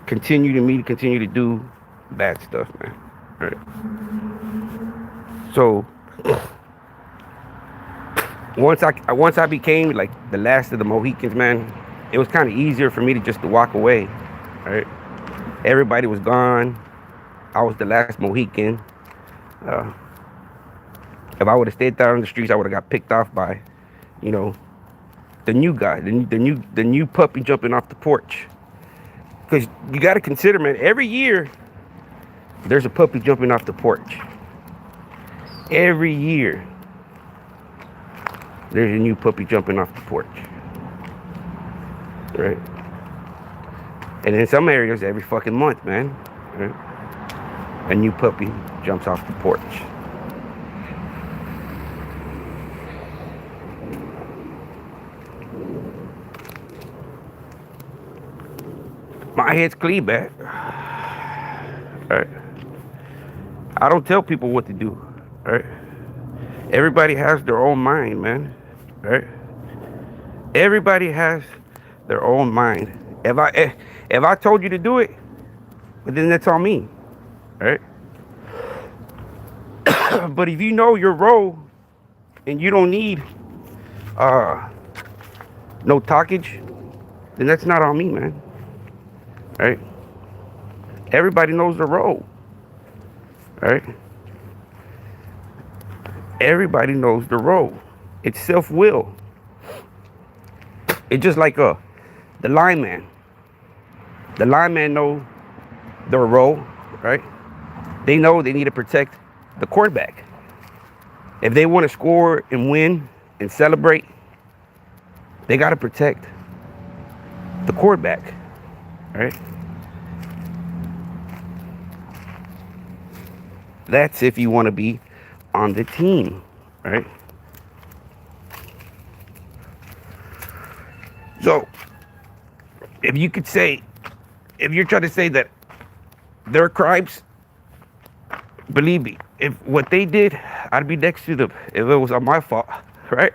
Speaker 1: continue to do bad stuff, man. Right. So once I became like the last of the Mohicans, man, it was kind of easier for me to walk away. Right. Everybody was gone. I was the last Mohican. If I would have stayed there on the streets, I would have got picked off by, the new guy, the new puppy jumping off the porch. Because you got to consider, man, every year there's a puppy jumping off the porch. Every year there's a new puppy jumping off the porch. Right? And in some areas, every fucking month, man, right? A new puppy jumps off the porch. My head's clean, man. Right. I don't tell people what to do. Right. Everybody has their own mind, man. Right. Everybody has their own mind. If I told you to do it, then that's on me. Right. But if you know your role and you don't need no talkage, then that's not on me, man. Right? Everybody knows their role. Right? Everybody knows the role. It's self-will. It's just like the lineman. The lineman know their role, right? They know they need to protect the quarterback. If they want to score and win and celebrate, they got to protect the quarterback, right? That's if you want to be on the team, right? So, if you're trying to say that their crimes, believe me, if what they did, I'd be next to them if it was on my fault, right?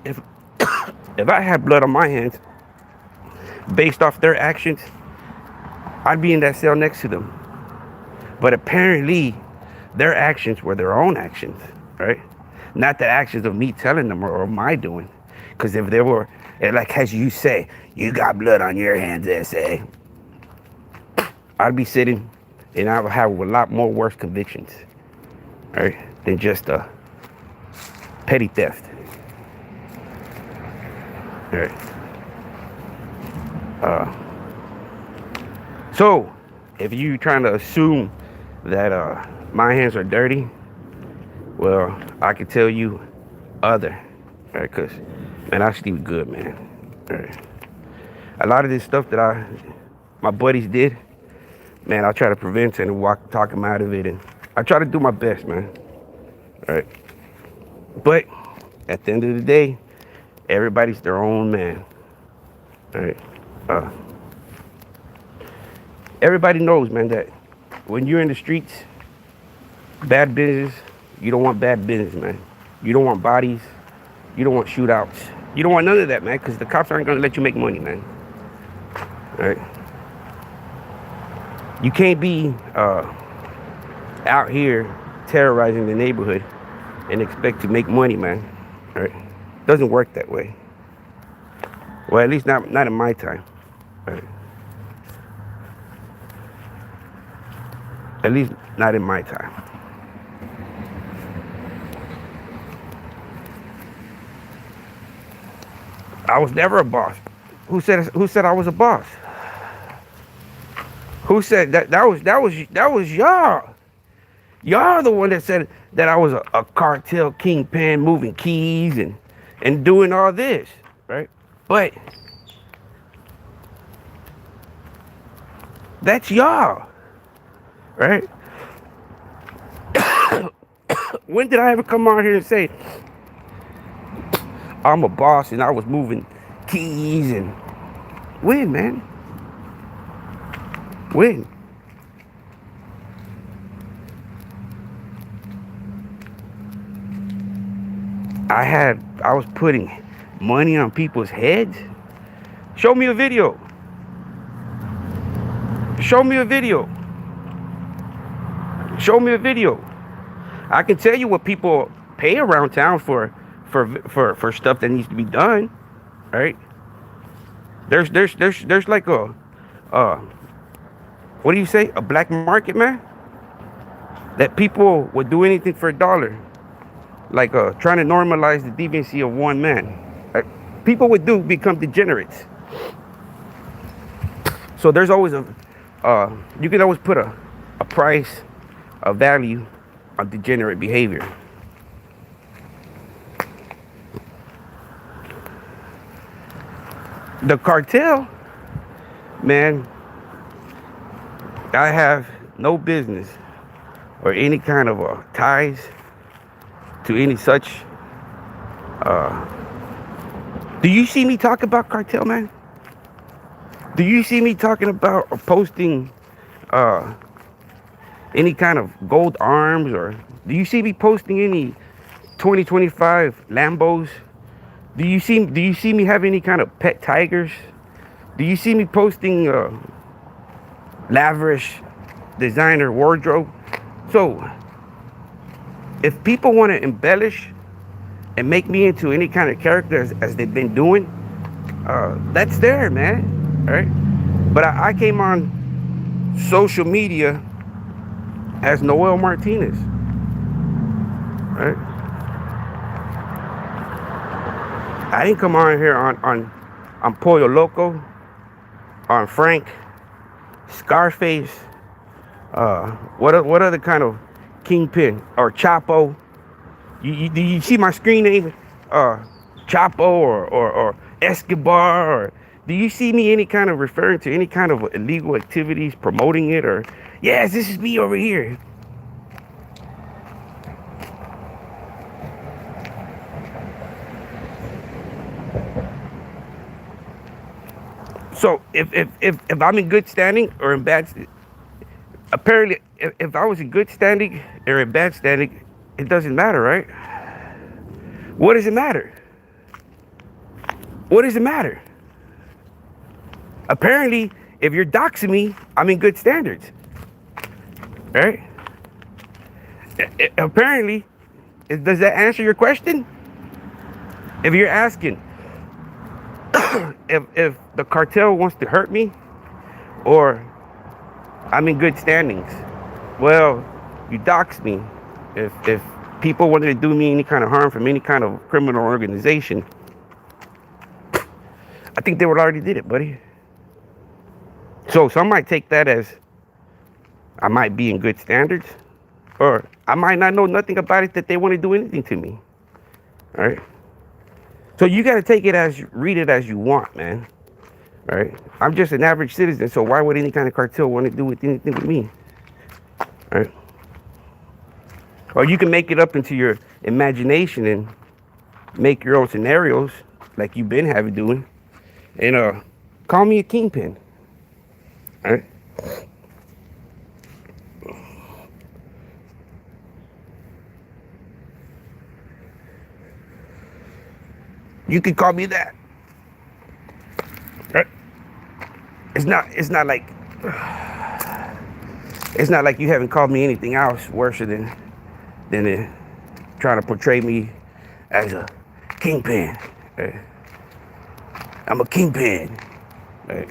Speaker 1: If I had blood on my hands based off their actions, I'd be in that cell next to them. But apparently, their actions were their own actions, right? Not the actions of me telling them or my doing. Because if they were, like as you say, you got blood on your hands, SA, I'd be sitting and I would have a lot more worse convictions, right? Than just a petty theft. Right. So, if you trying to assume that my hands are dirty, well, I can tell you other, right? Because, man, I sleep good, man. Right. A lot of this stuff that my buddies did, man, I try to prevent and talk them out of it, and I try to do my best, man. Right. But at the end of the day, everybody's their own man. Right. Everybody knows, man, that when you're in the streets, bad business, you don't want bad business, man. You don't want bodies. You don't want shootouts. You don't want none of that, man, because the cops aren't going to let you make money, man. All right? You can't be out here terrorizing the neighborhood and expect to make money, man. All right? Doesn't work that way. Well, at least not in my time. All right? At least not in my time. I was never a boss. Who said I was a boss? Who said that was y'all? Y'all the one that said that I was a cartel kingpin moving keys and doing all this, right? But that's y'all, right? When did I ever come on here and say I'm a boss and I was moving keys and when, man? When? I was putting money on people's heads. Show me a video. Show me a video. Show me a video. I can tell you what people pay around town for stuff that needs to be done, right? There's like a what do you say? A black market, man? That people would do anything for $1. Like trying to normalize the deviancy of one man. People would become degenerates. So there's always you can always put a price, a value on degenerate behavior. The cartel, man, I have no business or any kind of ties to any such. Do you see me talk about cartel, man? Do you see me talking about or posting any kind of gold arms, or do you see me posting any 2025 Lambos? Do you see me have any kind of pet tigers? Do you see me posting lavish designer wardrobe? So if people want to embellish and make me into any kind of character as they've been doing, that's there, man. All right. But I came on social media as Noel Martinez. Right? I didn't come on here on Pollo Loco, on Frank, Scarface, what other kind of kingpin, or Chapo? Do you see my screen name, Chapo or Escobar? Or do you see me any kind of referring to any kind of illegal activities, promoting it, or yes, this is me over here? So if I'm in good standing or in bad, apparently if I was in good standing or in bad standing, it doesn't matter, right? What does it matter? What does it matter? Apparently, if you're doxing me, I'm in good standards, right? Apparently, does that answer your question? If you're asking if the cartel wants to hurt me or I'm in good standings, well, you doxed me. If people wanted to do me any kind of harm from any kind of criminal organization, I think they would already did it, buddy. So some might take that as I might be in good standards, or I might not know nothing about it that they want to do anything to me. All right. So you got to take it read it as you want, man. All right. I'm just an average citizen, so why would any kind of cartel want to do anything with me? All right. Or you can make it up into your imagination and make your own scenarios, like you've been having doing, and call me a kingpin. All right. You can call me that. Right? It's not like you haven't called me anything else worse than trying to portray me as a kingpin. Right? I'm a kingpin. Right?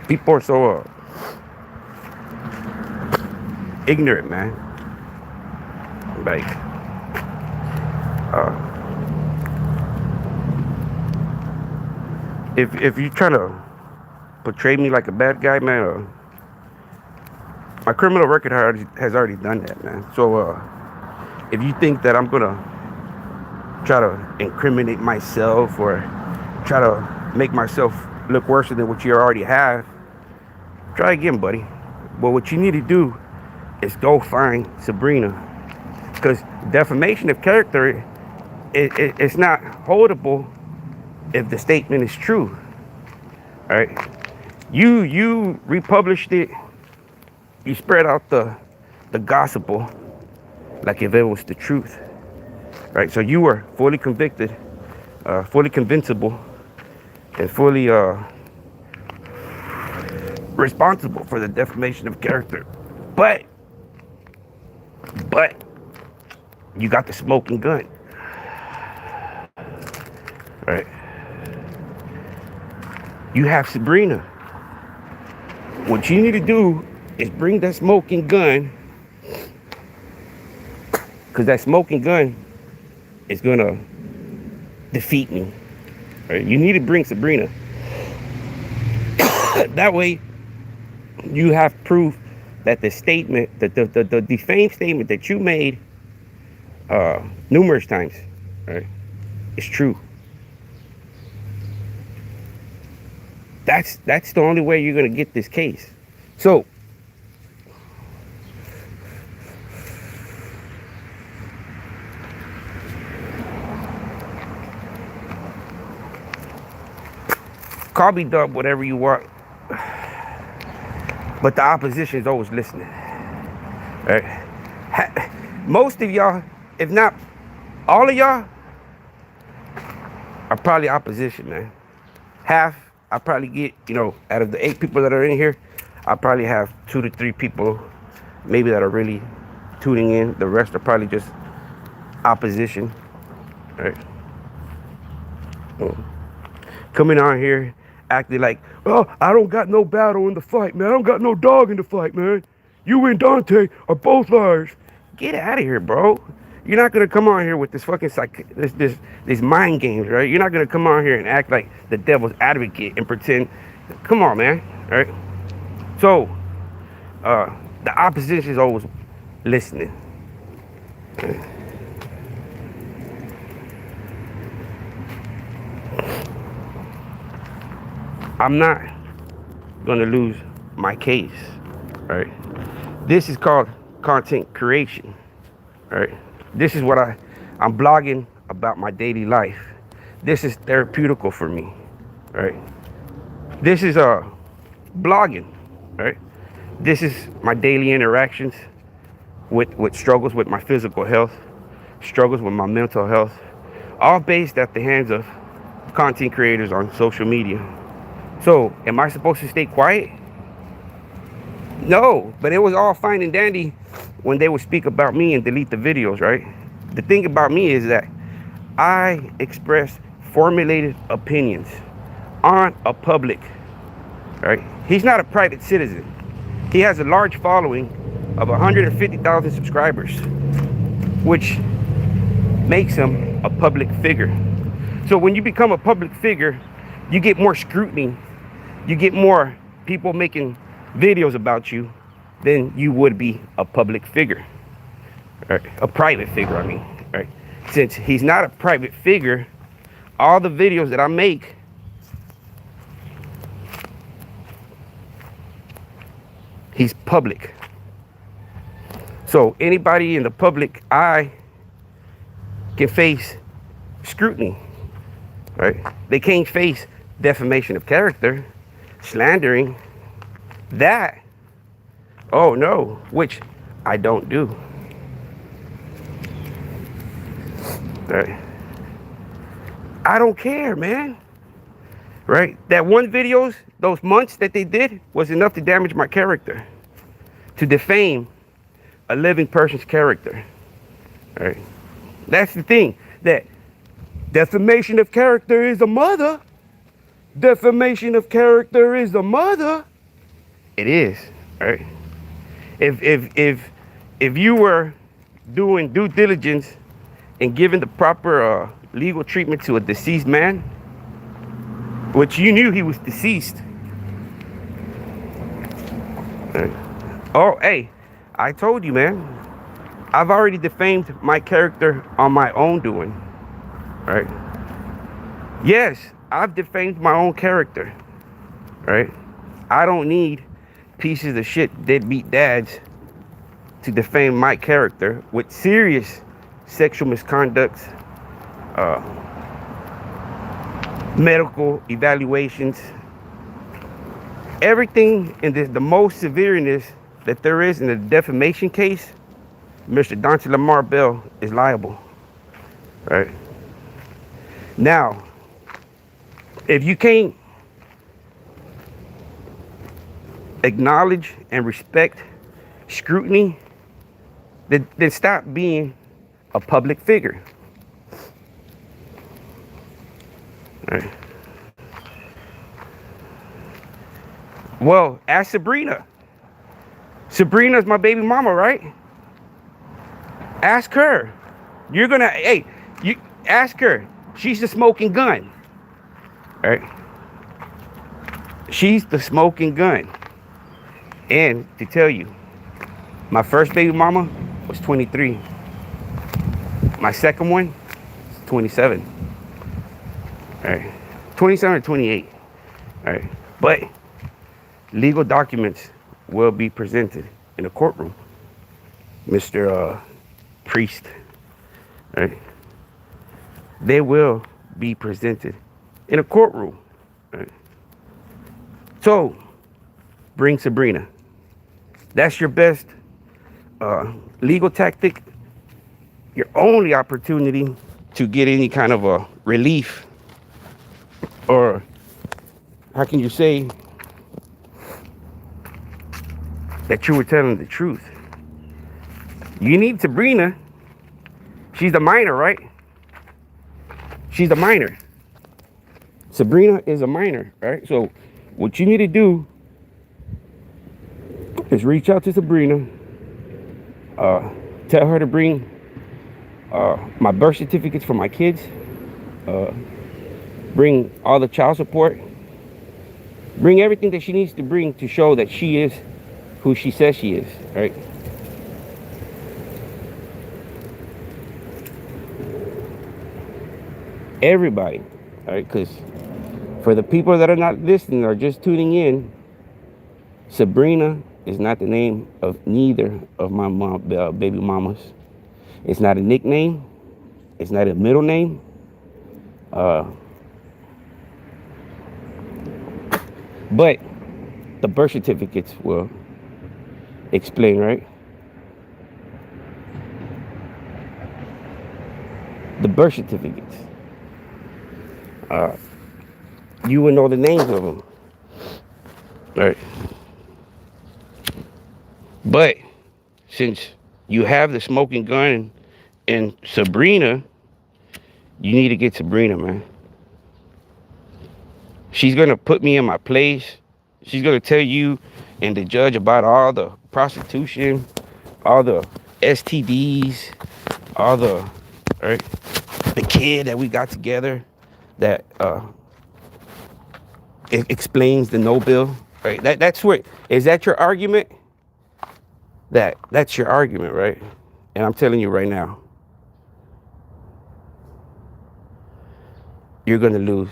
Speaker 1: People are so ignorant, man. Like, if you trying to portray me like a bad guy, man, my criminal record has already done that, man. So if you think that I'm gonna try to incriminate myself or try to make myself look worse than what you already have, try again, buddy. But what you need to do is go find Sabrina, because defamation of character, it's not holdable if the statement is true. All right, you republished it, you spread out the gospel like if it was the truth, right? So you were fully convicted, fully convincible, and fully responsible for the defamation of character. But you got the smoking gun, right? You have Sabrina. What you need to do is bring that smoking gun, because that smoking gun is gonna defeat me, right? You need to bring Sabrina. That way you have proof that the statement, the defamed statement that you made numerous times, right, is true. That's the only way you're gonna get this case. So call me dumb, whatever you want, but the opposition is always listening. Right? Most of y'all, if not all of y'all, are probably opposition, man. Half, I probably get, out of the 8 people that are in here, I probably have 2 to 3 people maybe that are really tuning in. The rest are probably just opposition, right? Coming on here acting like, oh, I don't got no battle in the fight, man. I don't got no dog in the fight, man. You and Dante are both liars. Get out of here, bro. You're not gonna come on here with this fucking this mind games, right? You're not gonna come on here and act like the devil's advocate and pretend. Come on, man. All right. So, the opposition is always listening. I'm not gonna lose my case, right? This is called content creation, right? This is what I'm blogging about my daily life. This is therapeutical for me, right? This is blogging, right? This is my daily interactions with struggles with my physical health, struggles with my mental health, all based at the hands of content creators on social media. So, am I supposed to stay quiet? No, but it was all fine and dandy when they would speak about me and delete the videos, right? The thing about me is that I express formulated opinions on a public, right? He's not a private citizen. He has a large following of 150,000 subscribers, which makes him a public figure. So when you become a public figure, you get more scrutiny. You get more people making videos about you than you would be a public figure, right? A private figure, I mean, right? Since he's not a private figure, all the videos that I make he's public. So anybody in the public eye can face scrutiny, right? They can't face defamation of character, slandering, that, oh no, which I don't do. Right? I don't care, man. Right? That one videos, those months that they did was enough to damage my character, to defame a living person's character. Right? That's the thing, that defamation of character is a mother. Defamation of character is a mother. It is, right? If if you were doing due diligence and giving the proper legal treatment to a deceased man, which you knew he was deceased. Oh, hey, I told you, man. I've already defamed my character on my own doing, right? Yes, I've defamed my own character, right? I don't need pieces of shit deadbeat dads to defame my character with serious sexual misconducts, medical evaluations, everything in the most severeness that there is in a defamation case. Mr. Dante Lamar Bell is liable, right? Now, if you can't acknowledge and respect scrutiny, then stop being a public figure. Right. Well, ask Sabrina. Sabrina's my baby mama, right? Ask her. You're gonna, hey, you ask her. She's the smoking gun. Right? She's the smoking gun. And to tell you, my first baby mama was 23. My second one is 27. All right. 27 or 28. All right. But legal documents will be presented in a courtroom. Mr. Priest. All right. They will be presented in a courtroom. All right. So, bring Sabrina. That's your best legal tactic. Your only opportunity to get any kind of a relief, or how can you say that you were telling the truth? You need Sabrina. She's the minor, right? She's a minor. Sabrina is a minor, right? So what you need to do is reach out to Sabrina, tell her to bring my birth certificates for my kids, bring all the child support, bring everything that she needs to bring to show that she is who she says she is, right? Everybody, all right? Because for the people that are not listening or just tuning in, Sabrina is not the name of neither of my baby mamas. It's not a nickname. It's not a middle name. But the birth certificates will explain, right? The birth certificates. You will know the names of them, right? But since you have the smoking gun and Sabrina, you need to get Sabrina, man. She's gonna put me in my place. She's gonna tell you and the judge about all the prostitution, all the STDs, all the, right, the kid that we got together that it explains the no bill, right? That's what, is that your argument? That's your argument, right? And I'm telling you right now, you're gonna lose.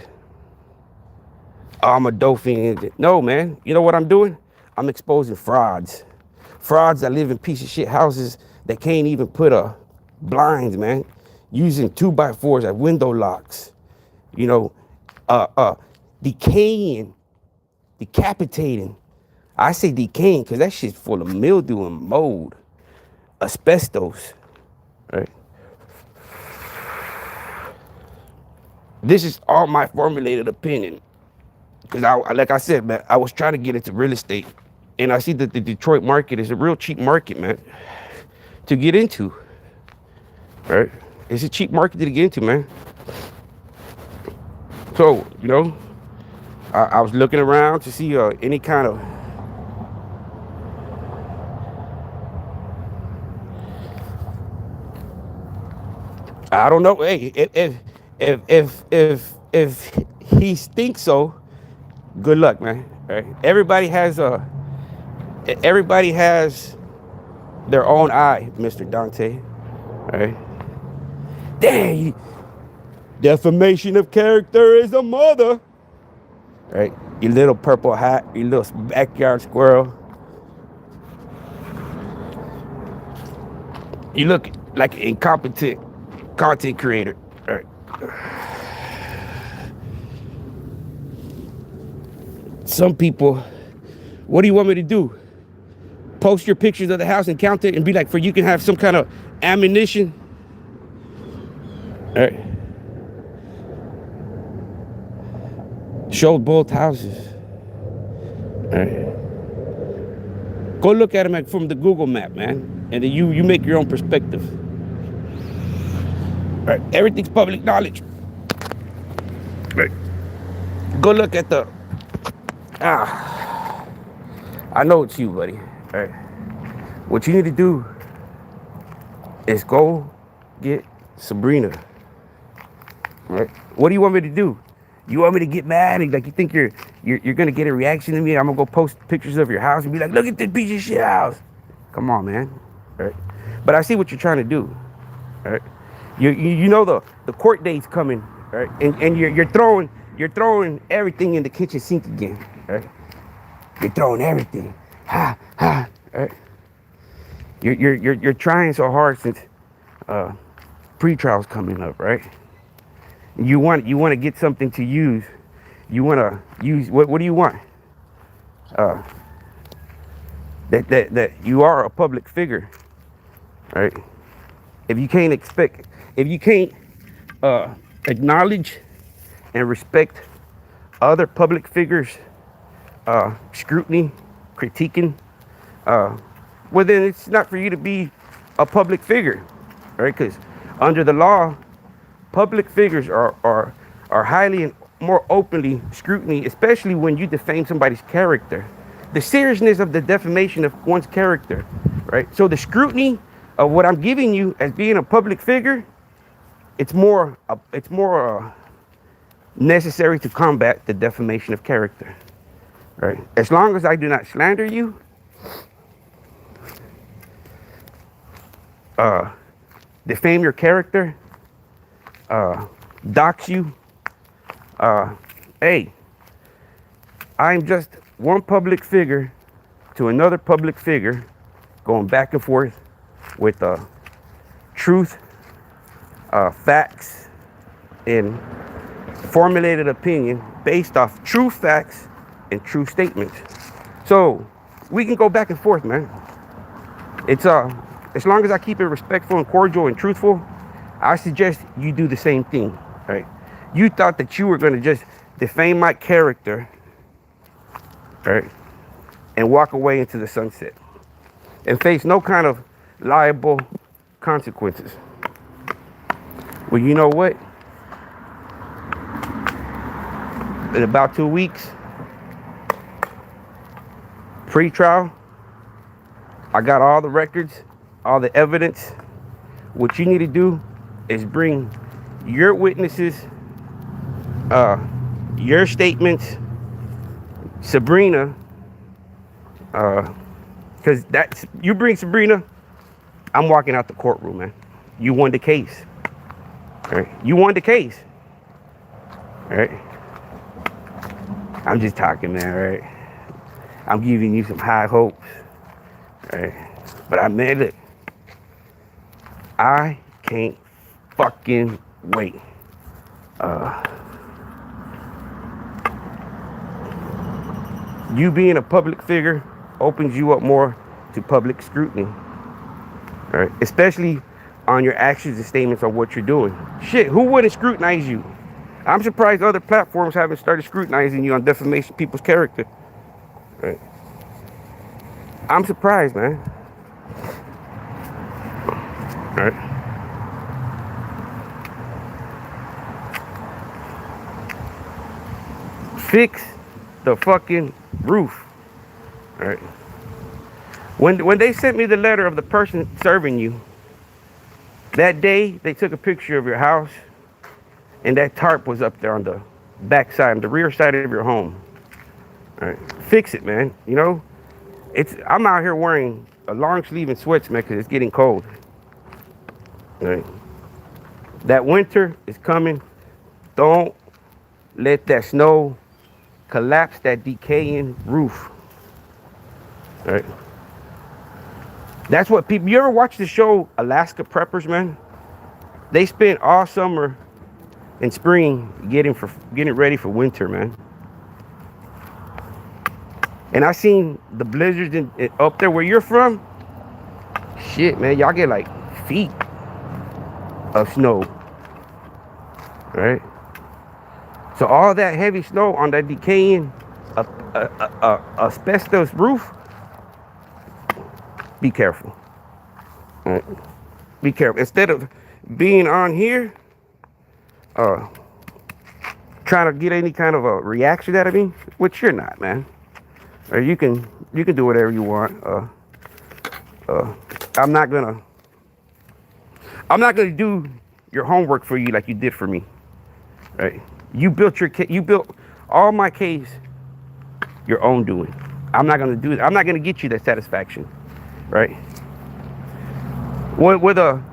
Speaker 1: Oh, I'm a dolphin. No, man. You know what I'm doing? I'm exposing frauds. Frauds that live in piece of shit houses that can't even put blinds, man. Using 2x4s as window locks. You know, decaying, decapitating. I say decaying because that shit's full of mildew and mold, asbestos, right? This is all my formulated opinion. Because like I said, man, I was trying to get into real estate, and I see that the Detroit market is a real cheap market, man, to get into, right? It's a cheap market to get into, man. So, you know, I was looking around to see any kind of I don't know. Hey, if he thinks so, good luck, man. Right? Everybody has their own eye, Mr. Dante. Right? Dang, defamation of character is a mother. Right? You little purple hat, you little backyard squirrel. You look like an incompetent content creator. Right? Some people, what do you want me to do? Post your pictures of the house and count it and be like, for you can have some kind of ammunition. All right. Show both houses. All right. Go look at them from the Google map, man. And then you make your own perspective. All right. Everything's public knowledge. Right. Go look at the... I know it's you, buddy. All right. What you need to do is go get Sabrina. Right? What do you want me to do? You want me to get mad and like you think you're gonna get a reaction to me? I'm gonna go post pictures of your house and be like, look at this piece of shit house. Come on, man. All right? But I see what you're trying to do. All right? You know the court date's coming, right? And you're throwing everything in the kitchen sink again. Right? You're throwing everything. Right? You're trying so hard since pre-trial's coming up, right? You want to get something to use. You want to use what do you want? That you are a public figure, right? If you can't acknowledge and respect other public figures, scrutiny, critiquing, well then it's not for you to be a public figure, right? Because under the law, public figures are highly and more openly scrutiny, especially when you defame somebody's character. The seriousness of the defamation of one's character, right? So the scrutiny of what I'm giving you as being a public figure, it's more necessary to combat the defamation of character, right? As long as I do not slander you, defame your character, dox you, hey, I'm just one public figure to another public figure going back and forth with truth, facts, and formulated opinion based off true facts and true statements. So we can go back and forth, man. It's as long as I keep it respectful and cordial and truthful, I suggest you do the same thing, right? You thought that you were going to just defame my character, right, and walk away into the sunset and face no kind of liable consequences. Well, you know what? In about 2 weeks, pre-trial, I got all the records, all the evidence. What you need to do is bring your witnesses, your statements, Sabrina, because that's, you bring Sabrina, I'm walking out the courtroom, man. You won the case. All right? You won the case. All right? I'm just talking, man, right? I'm giving you some high hopes, right? But I made it. I can't fucking wait. You being a public figure opens you up more to public scrutiny, right? Especially on your actions and statements on what you're doing. Shit, who wouldn't scrutinize you? I'm surprised other platforms haven't started scrutinizing you on defamation of people's character. Right? I'm surprised, man. All right. Fix the fucking roof. All right. When they sent me the letter of the person serving you, That day, they took a picture of your house, and that tarp was up there on the back side, on the rear side of your home. All right, fix it, man. You know, I'm out here wearing a long sleeve and sweats, man, because it's getting cold. All right, that winter is coming. Don't let that snow collapse that decaying roof. All right. That's what people. You ever watch the show Alaska Preppers, man? They spend all summer and spring getting ready for winter, man. And I seen the blizzards up there where you're from. Shit, man, y'all get like feet of snow, right? So all that heavy snow on that decaying asbestos roof. Be careful. All right. Be careful. Instead of being on here, trying to get any kind of a reaction out of me, which you're not, man. Or you can do whatever you want. I'm not gonna do your homework for you like you did for me, right? You built all my case your own doing. I'm not gonna do it. I'm not gonna get you that satisfaction, right? We're gonna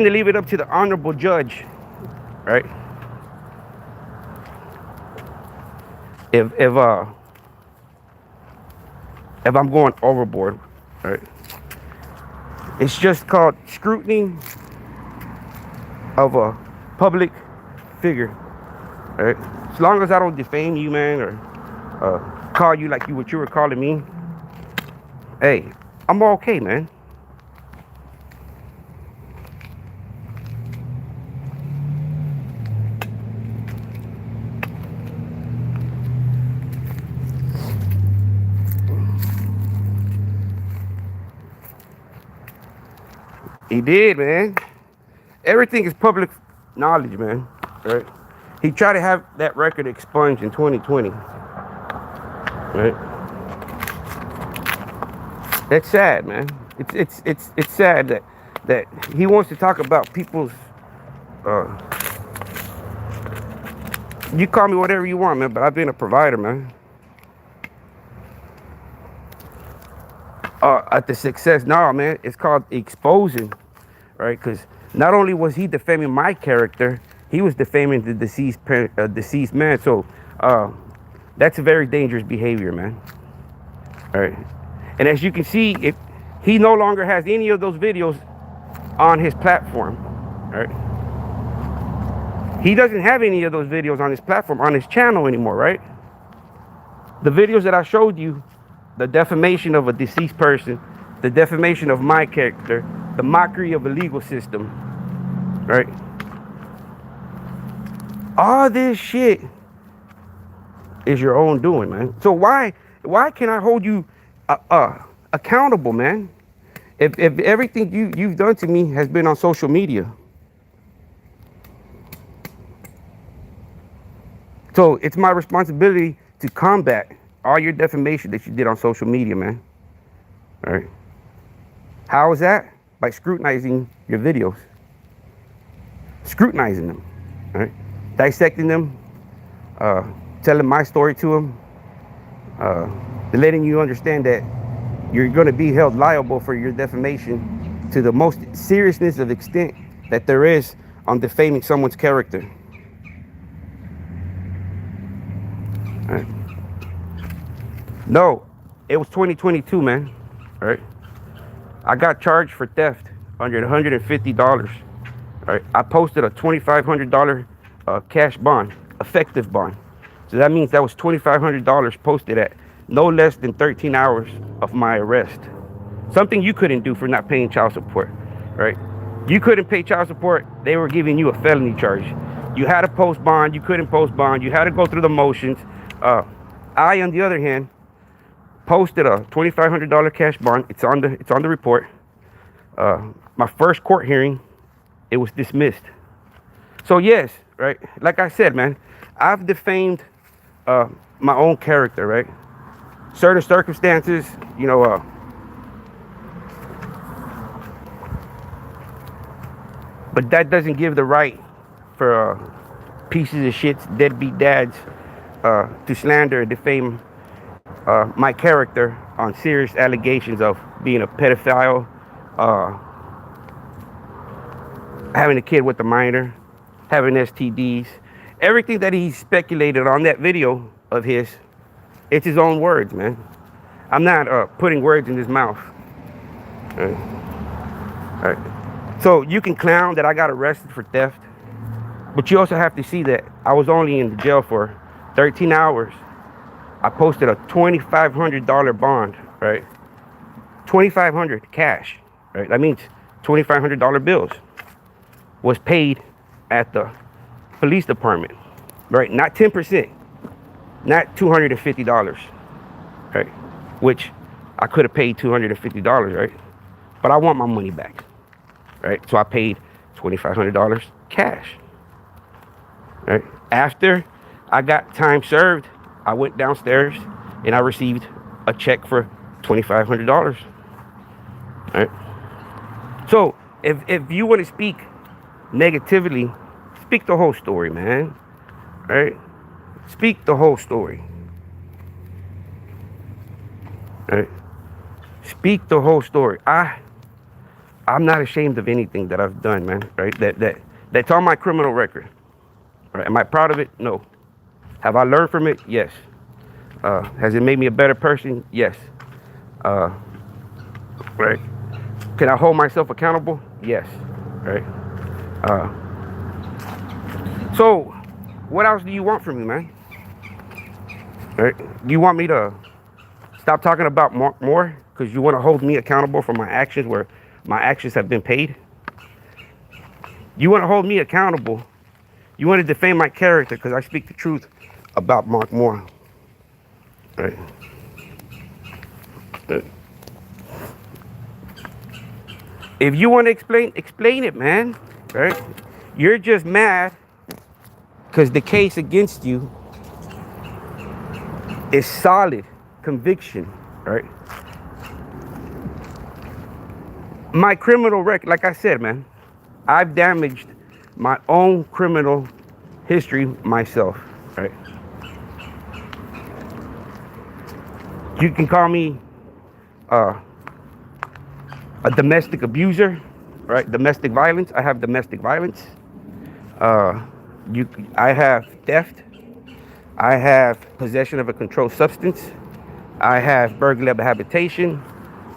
Speaker 1: leave it up to the honorable judge, right? If I'm going overboard, right? It's just called scrutiny of a public figure, right? As long as I don't defame you, man, or call you like what you were calling me, hey, I'm okay, man. He did, man. Everything is public knowledge, man. Right? He tried to have that record expunged in 2020. Right? That's sad, man. It's sad that he wants to talk about people's. You call me whatever you want, man, but I've been a provider, man. At the success, no, man. It's called exposing, right? Because not only was he defaming my character, he was defaming the deceased man. So that's a very dangerous behavior, man. All right. And as you can see, if he no longer has any of those videos on his platform, right? He doesn't have any of those videos on his platform, on his channel anymore, right? The videos that I showed you, the defamation of a deceased person, the defamation of my character, the mockery of a legal system, right? All this shit is your own doing, man. So why can I hold you accountable, man? If everything you've done to me has been on social media. So it's my responsibility to combat all your defamation that you did on social media, man. All right. How is that? By scrutinizing your videos. Scrutinizing them, all right? Dissecting them, telling my story to them, letting you understand that you're going to be held liable for your defamation to the most seriousness of extent that there is on defaming someone's character. All right. No, it was 2022, man. All right. I got charged for theft under $150. All right. I posted a $2,500 cash bond, effective bond. So that means that was $2,500 posted at no less than 13 hours of my arrest. Something you couldn't do for not paying child support, right? You couldn't pay child support. They were giving you a felony charge. You had to post bond. You couldn't post bond. You had to go through the motions. I, on the other hand, posted a $2,500 cash bond. It's on the report. My first court hearing, it was dismissed. So yes, right. Like I said, man, I've defamed my own character, right? Certain circumstances, you know, But that doesn't give the right for pieces of shit, deadbeat dads, to slander and defame my character on serious allegations of being a pedophile, uh, having a kid with a minor, having STDs. Everything that he speculated on that video of his, it's his own words, man. I'm not putting words in his mouth. All right. So you can clown that I got arrested for theft, but you also have to see that I was only in the jail for 13 hours. I posted a $2,500 bond, right? $2,500 cash, right? That means $2,500 bills was paid at the police department, right? Not 10%, not $250, right? Which I could have paid $250, right? But I want my money back, right? So I paid $2,500 cash, right? After I got time served, I went downstairs and I received a check for $2,500, right? So if you want to speak negatively, speak the whole story, man, right? Speak the whole story, right? Speak the whole story. I'm not ashamed of anything that I've done, man, right? That's on my criminal record, right? Am I proud of it? No. Have I learned from it? Yes. Has it made me a better person? Yes. Right? Can I hold myself accountable? Yes. Right? So, what else do you want from me, man? Right? Do you want me to stop talking about more because you want to hold me accountable for my actions where my actions have been paid? You want to hold me accountable. You want to defame my character because I speak the truth about Mark Moore. Right? If you want to explain it, man. Right? You're just mad because the case against you is solid conviction, right? My criminal record, like I said, man, I've damaged my own criminal history myself, right? You can call me a domestic abuser, right? Domestic violence. I have domestic violence. I have theft. I have possession of a controlled substance. I have burglary of habitation.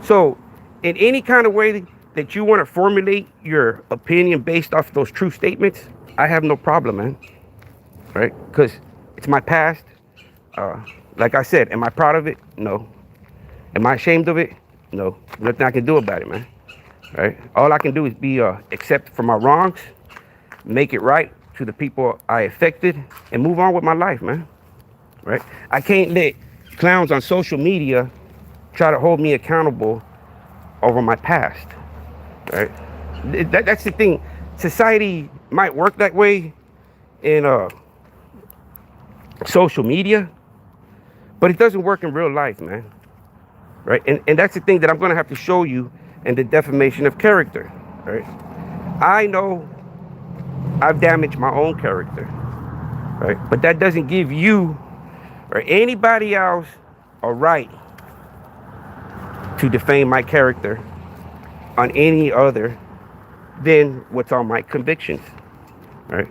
Speaker 1: So, in any kind of way that you want to formulate your opinion based off those true statements, I have no problem, man. Right? Because it's my past. Like I said, am I proud of it? No. Am I ashamed of it? No. Nothing I can do about it, man. Right? All I can do is be accept for my wrongs, make it right to the people I affected, and move on with my life, man. Right? I can't let clowns on social media try to hold me accountable over my past. Right? That's the thing. Society might work that way in social media, but it doesn't work in real life, man. Right? And that's the thing that I'm going to have to show you in the defamation of character. Right? I know I've damaged my own character. Right? But that doesn't give you or anybody else a right to defame my character on any other than what's on my convictions. Right?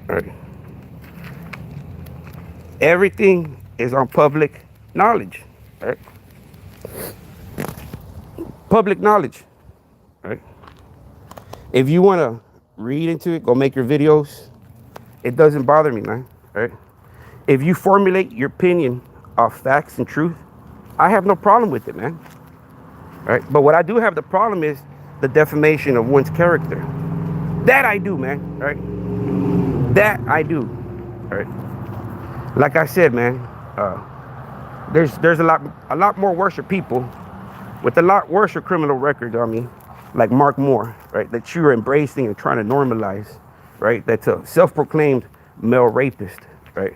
Speaker 1: Right. Everything is on public knowledge, right? Public knowledge, right? If you want to read into it, go make your videos. It doesn't bother me, man, right? If you formulate your opinion off facts and truth, I have no problem with it, man, right? But what I do have the problem is the defamation of one's character. That I do, man, right? That I do, right? Like I said, man, there's a lot more worse people with a lot worse criminal record on me, like Mark Moore, right? That you're embracing and trying to normalize, right? That's a self-proclaimed male rapist, right?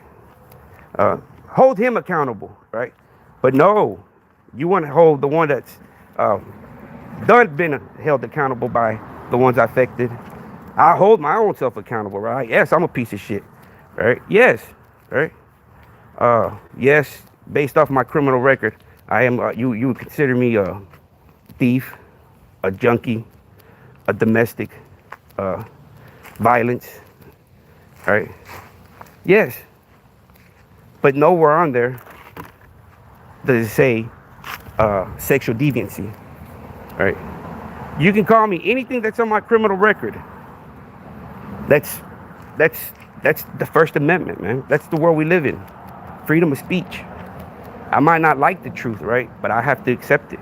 Speaker 1: Hold him accountable, right? But no, you want to hold the one that's done been held accountable by the ones affected. I hold my own self accountable, right? Yes, I'm a piece of shit, right? Yes, right? Yes, based off my criminal record, I am. You would consider me a thief, a junkie, a domestic uh, violence, right? Yes, but nowhere on there does it say sexual deviancy, right? You can call me anything that's on my criminal record. That's that's that's the First Amendment, man. That's the world we live in. Freedom of speech. I might not like the truth, right? But I have to accept it,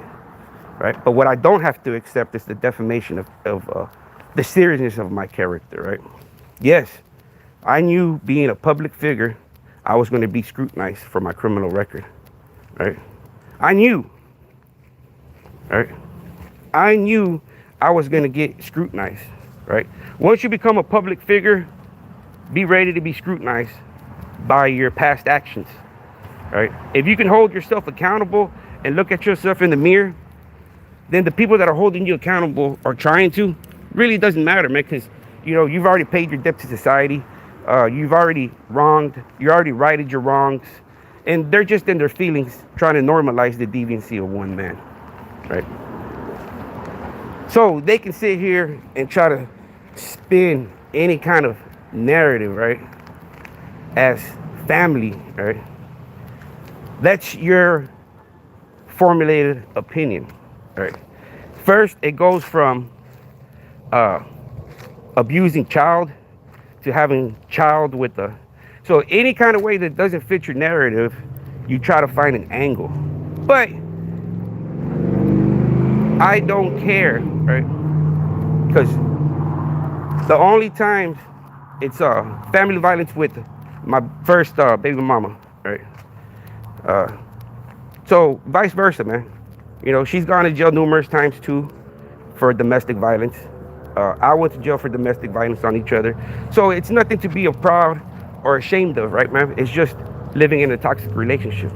Speaker 1: right? But what I don't have to accept is the defamation of the seriousness of my character, right? Yes, I knew being a public figure, I was going to be scrutinized for my criminal record, right? I knew, right? I knew I was going to get scrutinized, right? Once you become a public figure, be ready to be scrutinized by your past actions, right? If you can hold yourself accountable and look at yourself in the mirror, then the people that are holding you accountable or trying to, really doesn't matter, man, because, you know, you've already paid your debt to society. You've already wronged, you already righted your wrongs, and they're just in their feelings trying to normalize the deviancy of one man, right? So they can sit here and try to spin any kind of narrative, right, as family, right? That's your formulated opinion, right? First, it goes from abusing child to having child with a, so any kind of way that doesn't fit your narrative, you try to find an angle. But I don't care, right? Because the only times it's family violence with my first baby mama, right? So vice versa, man. You know, she's gone to jail numerous times too for domestic violence. I went to jail for domestic violence on each other. So it's nothing to be proud or ashamed of, right, man? It's just living in a toxic relationship,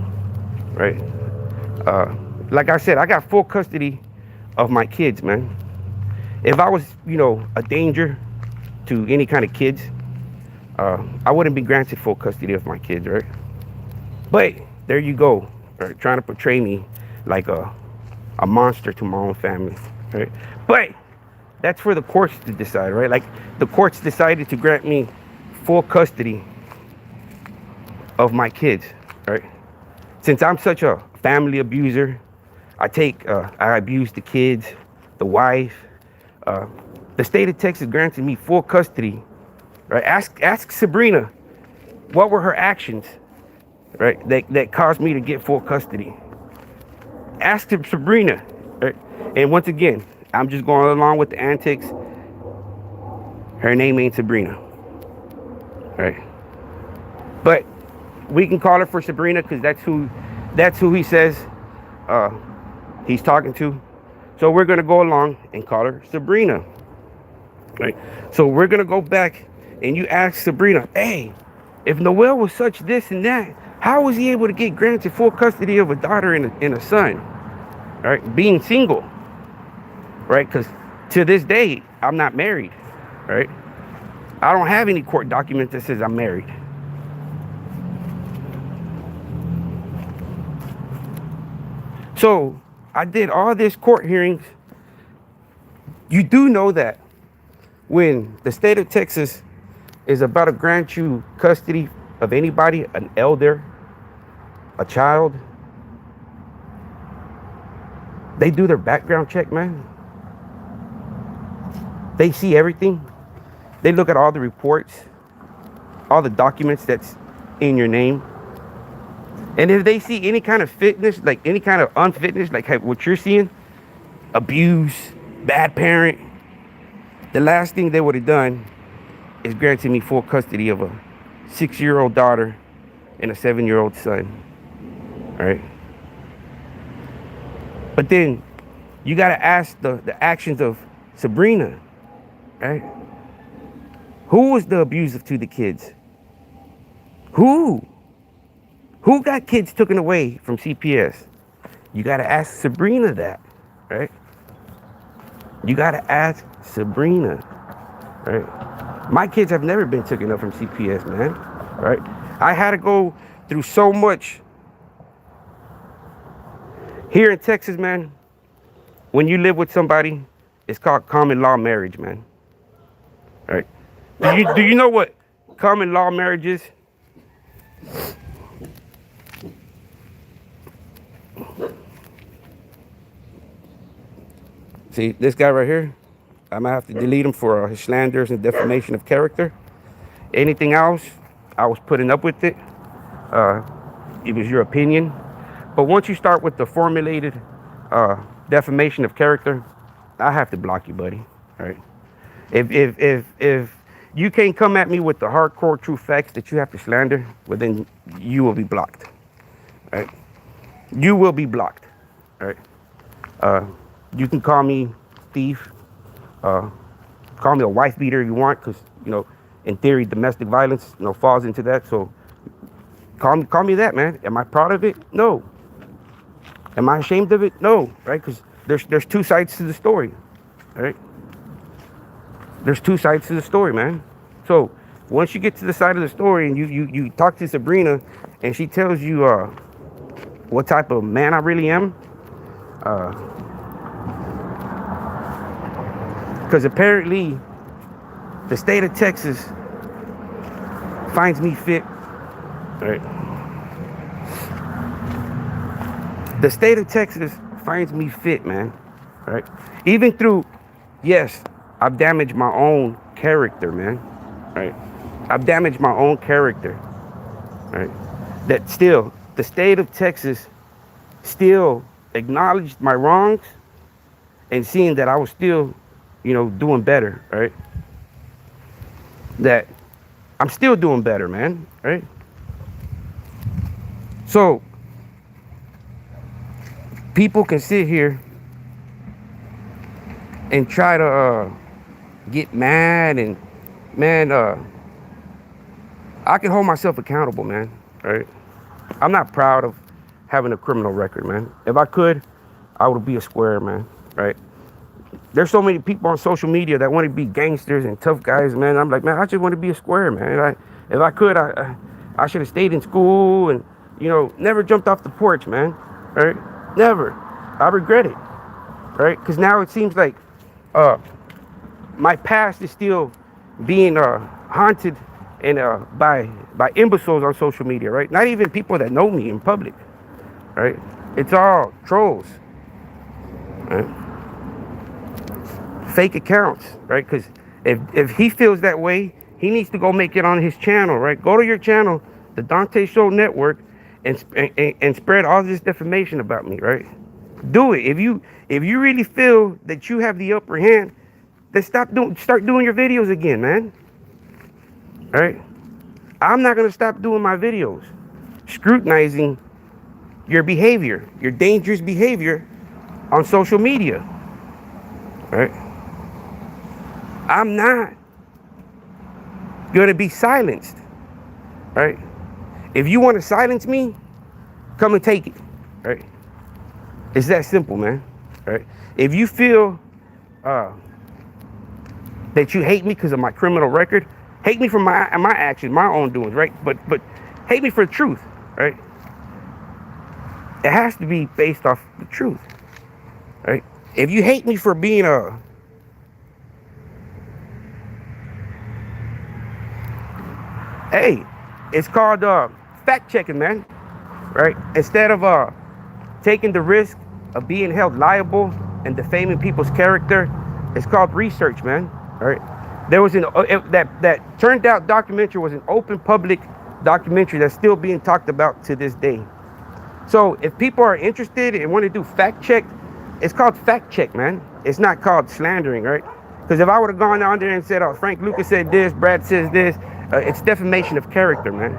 Speaker 1: right? Like I said, I got full custody of my kids, man. If I was, you know, a danger to any kind of kids, I wouldn't be granted full custody of my kids, right? But there you go, right? Trying to portray me like a monster to my own family, right? But that's for the courts to decide, right? Like the courts decided to grant me full custody of my kids, right? Since I'm such a family abuser, I abuse the kids, the wife. The state of Texas granted me full custody, right? Ask Sabrina, what were her actions, right? That caused me to get full custody. Ask Sabrina, right? And once again, I'm just going along with the antics. Her name ain't Sabrina, right? But we can call her for Sabrina because that's who he says he's talking to. So we're gonna go along and call her Sabrina, right? So we're gonna go back and you ask Sabrina, hey, if Noel was such this and that, how was he able to get granted full custody of a daughter and a son, right? Being single, right? Because to this day, I'm not married, right? I don't have any court document that says I'm married. So I did all this court hearings. You do know that when the state of Texas is about to grant you custody of anybody, an elder, a child, they do their background check, man. They see everything. They look at all the reports, all the documents that's in your name. And if they see any kind of fitness, like any kind of unfitness, like what you're seeing, abuse, bad parent, the last thing they would have done is granted me full custody of a 6-year-old daughter and a 7-year-old son, all right? But then you got to ask the actions of Sabrina, right? Who was the abuser to the kids? Who got kids taken away from CPS? You got to ask Sabrina that, right? You gotta ask Sabrina, right? My kids have never been taken up from CPS, man, right? I had to go through so much here in Texas, man. When you live with somebody, it's called common law marriage, man, right? Do you know what common law marriage is? See, this guy right here, I'm gonna have to delete him for his slanders and defamation of character. Anything else, I was putting up with it. It was your opinion. But once you start with the formulated defamation of character, I have to block you, buddy. All right. If you can't come at me with the hardcore true facts that you have to slander, well then you will be blocked. All right. You will be blocked. All right. You can call me thief. Call me a wife beater if you want, because in theory, domestic violence falls into that. So call me that, man. Am I proud of it? No. Am I ashamed of it? No. Right? Because there's two sides to the story. Right? There's two sides to the story, man. So once you get to the side of the story and you talk to Sabrina and she tells you what type of man I really am, because apparently the state of Texas finds me fit, right? The state of Texas finds me fit, man, right? Even through, yes, I've damaged my own character, man, right? I've damaged my own character, right? That still, the state of Texas still acknowledged my wrongs and seeing that I was still, doing better, right? That I'm still doing better, man, right? So people can sit here and try to get mad and, man, I can hold myself accountable, man, right? I'm not proud of having a criminal record, man. If I could, I would be a square, man, right? There's so many people on social media that want to be gangsters and tough guys, man. I'm like, man, I just want to be a square, man. If I could, I should have stayed in school and, never jumped off the porch, man, right? Never. I regret it, right? Because now it seems like my past is still being haunted and by imbeciles on social media, right? Not even people that know me in public, right? It's all trolls, right? Fake accounts, right? Because if he feels that way, he needs to go make it on his channel, right? Go to your channel, the Dante Show Network, and spread all this defamation about me, right? Do it. If you really feel that you have the upper hand, then start doing your videos again, man. All right? I'm not gonna stop doing my videos, scrutinizing your behavior, your dangerous behavior on social media. All right? I'm not gonna be silenced. Right? If you want to silence me, come and take it. Right? It's that simple, man. Right? If you feel that you hate me because of my criminal record, hate me for my actions, my own doings, right? But hate me for the truth, right? It has to be based off the truth, right? If you hate me for being hey, it's called fact checking, man, right? Instead of taking the risk of being held liable and defaming people's character, it's called research, man. All right. There was that turned out documentary was an open public documentary that's still being talked about to this day. So if people are interested and want to do fact check, it's called fact check, man. It's not called slandering, right? Because if I would have gone down there and said, "Oh, Frank Lucas said this, Brad says this," it's defamation of character, man.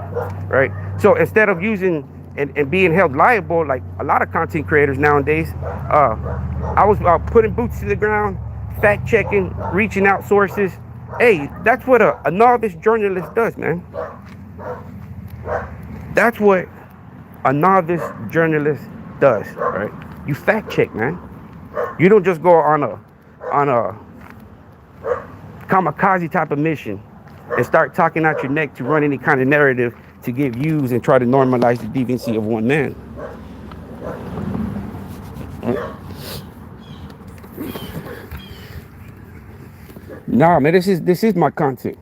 Speaker 1: Right? So instead of using and being held liable like a lot of content creators nowadays, I was putting boots to the ground, fact checking, reaching out sources. Hey, that's what a novice journalist does, man. That's what a novice journalist does, right? You fact check, man. You don't just go on on a kamikaze type of mission and start talking out your neck to run any kind of narrative to get views and try to normalize the deviancy of one man. Nah, man, this is my content.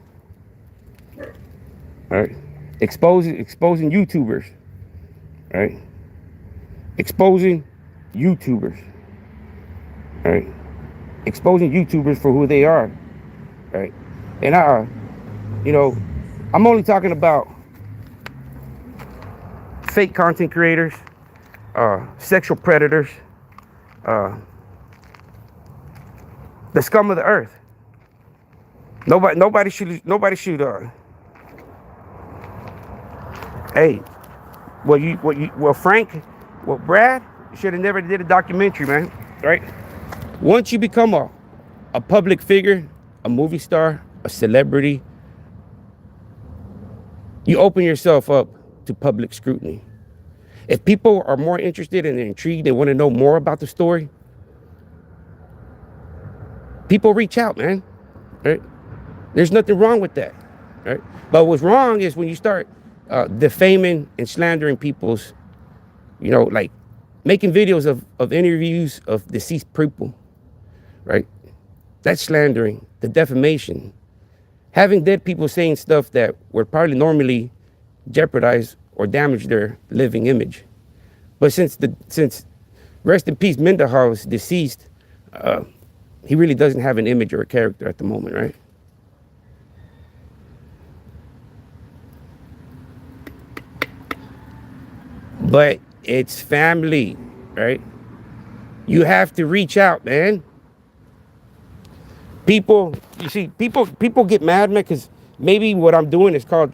Speaker 1: All right, exposing YouTubers. All right, exposing YouTubers. All right, exposing YouTubers for who they are. All right, and I'm only talking about fake content creators, sexual predators, the scum of the earth. Nobody should. Hey, Brad should have never did a documentary, man. Right? Once you become a public figure, a movie star, a celebrity, you open yourself up to public scrutiny. If people are more interested and intrigued, they want to know more about the story, people reach out, man. Right? There's nothing wrong with that. Right? But what's wrong is when you start defaming and slandering people's, like making videos of interviews of deceased people, right? That's slandering, the defamation. Having dead people saying stuff that would probably normally jeopardize or damage their living image. But since rest in peace, Mendenhall is deceased, he really doesn't have an image or a character at the moment, right? But it's family, right? You have to reach out, man. People get mad, man, because maybe what I'm doing is called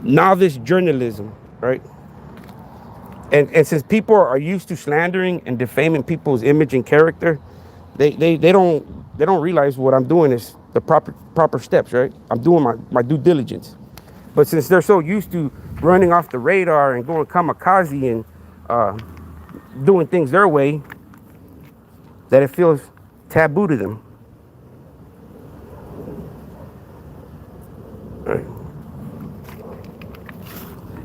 Speaker 1: novice journalism, right? And since people are used to slandering and defaming people's image and character, they don't realize what I'm doing is the proper steps, right? I'm doing my due diligence. But since they're so used to running off the radar and going kamikaze and doing things their way, that it feels taboo to them. Right.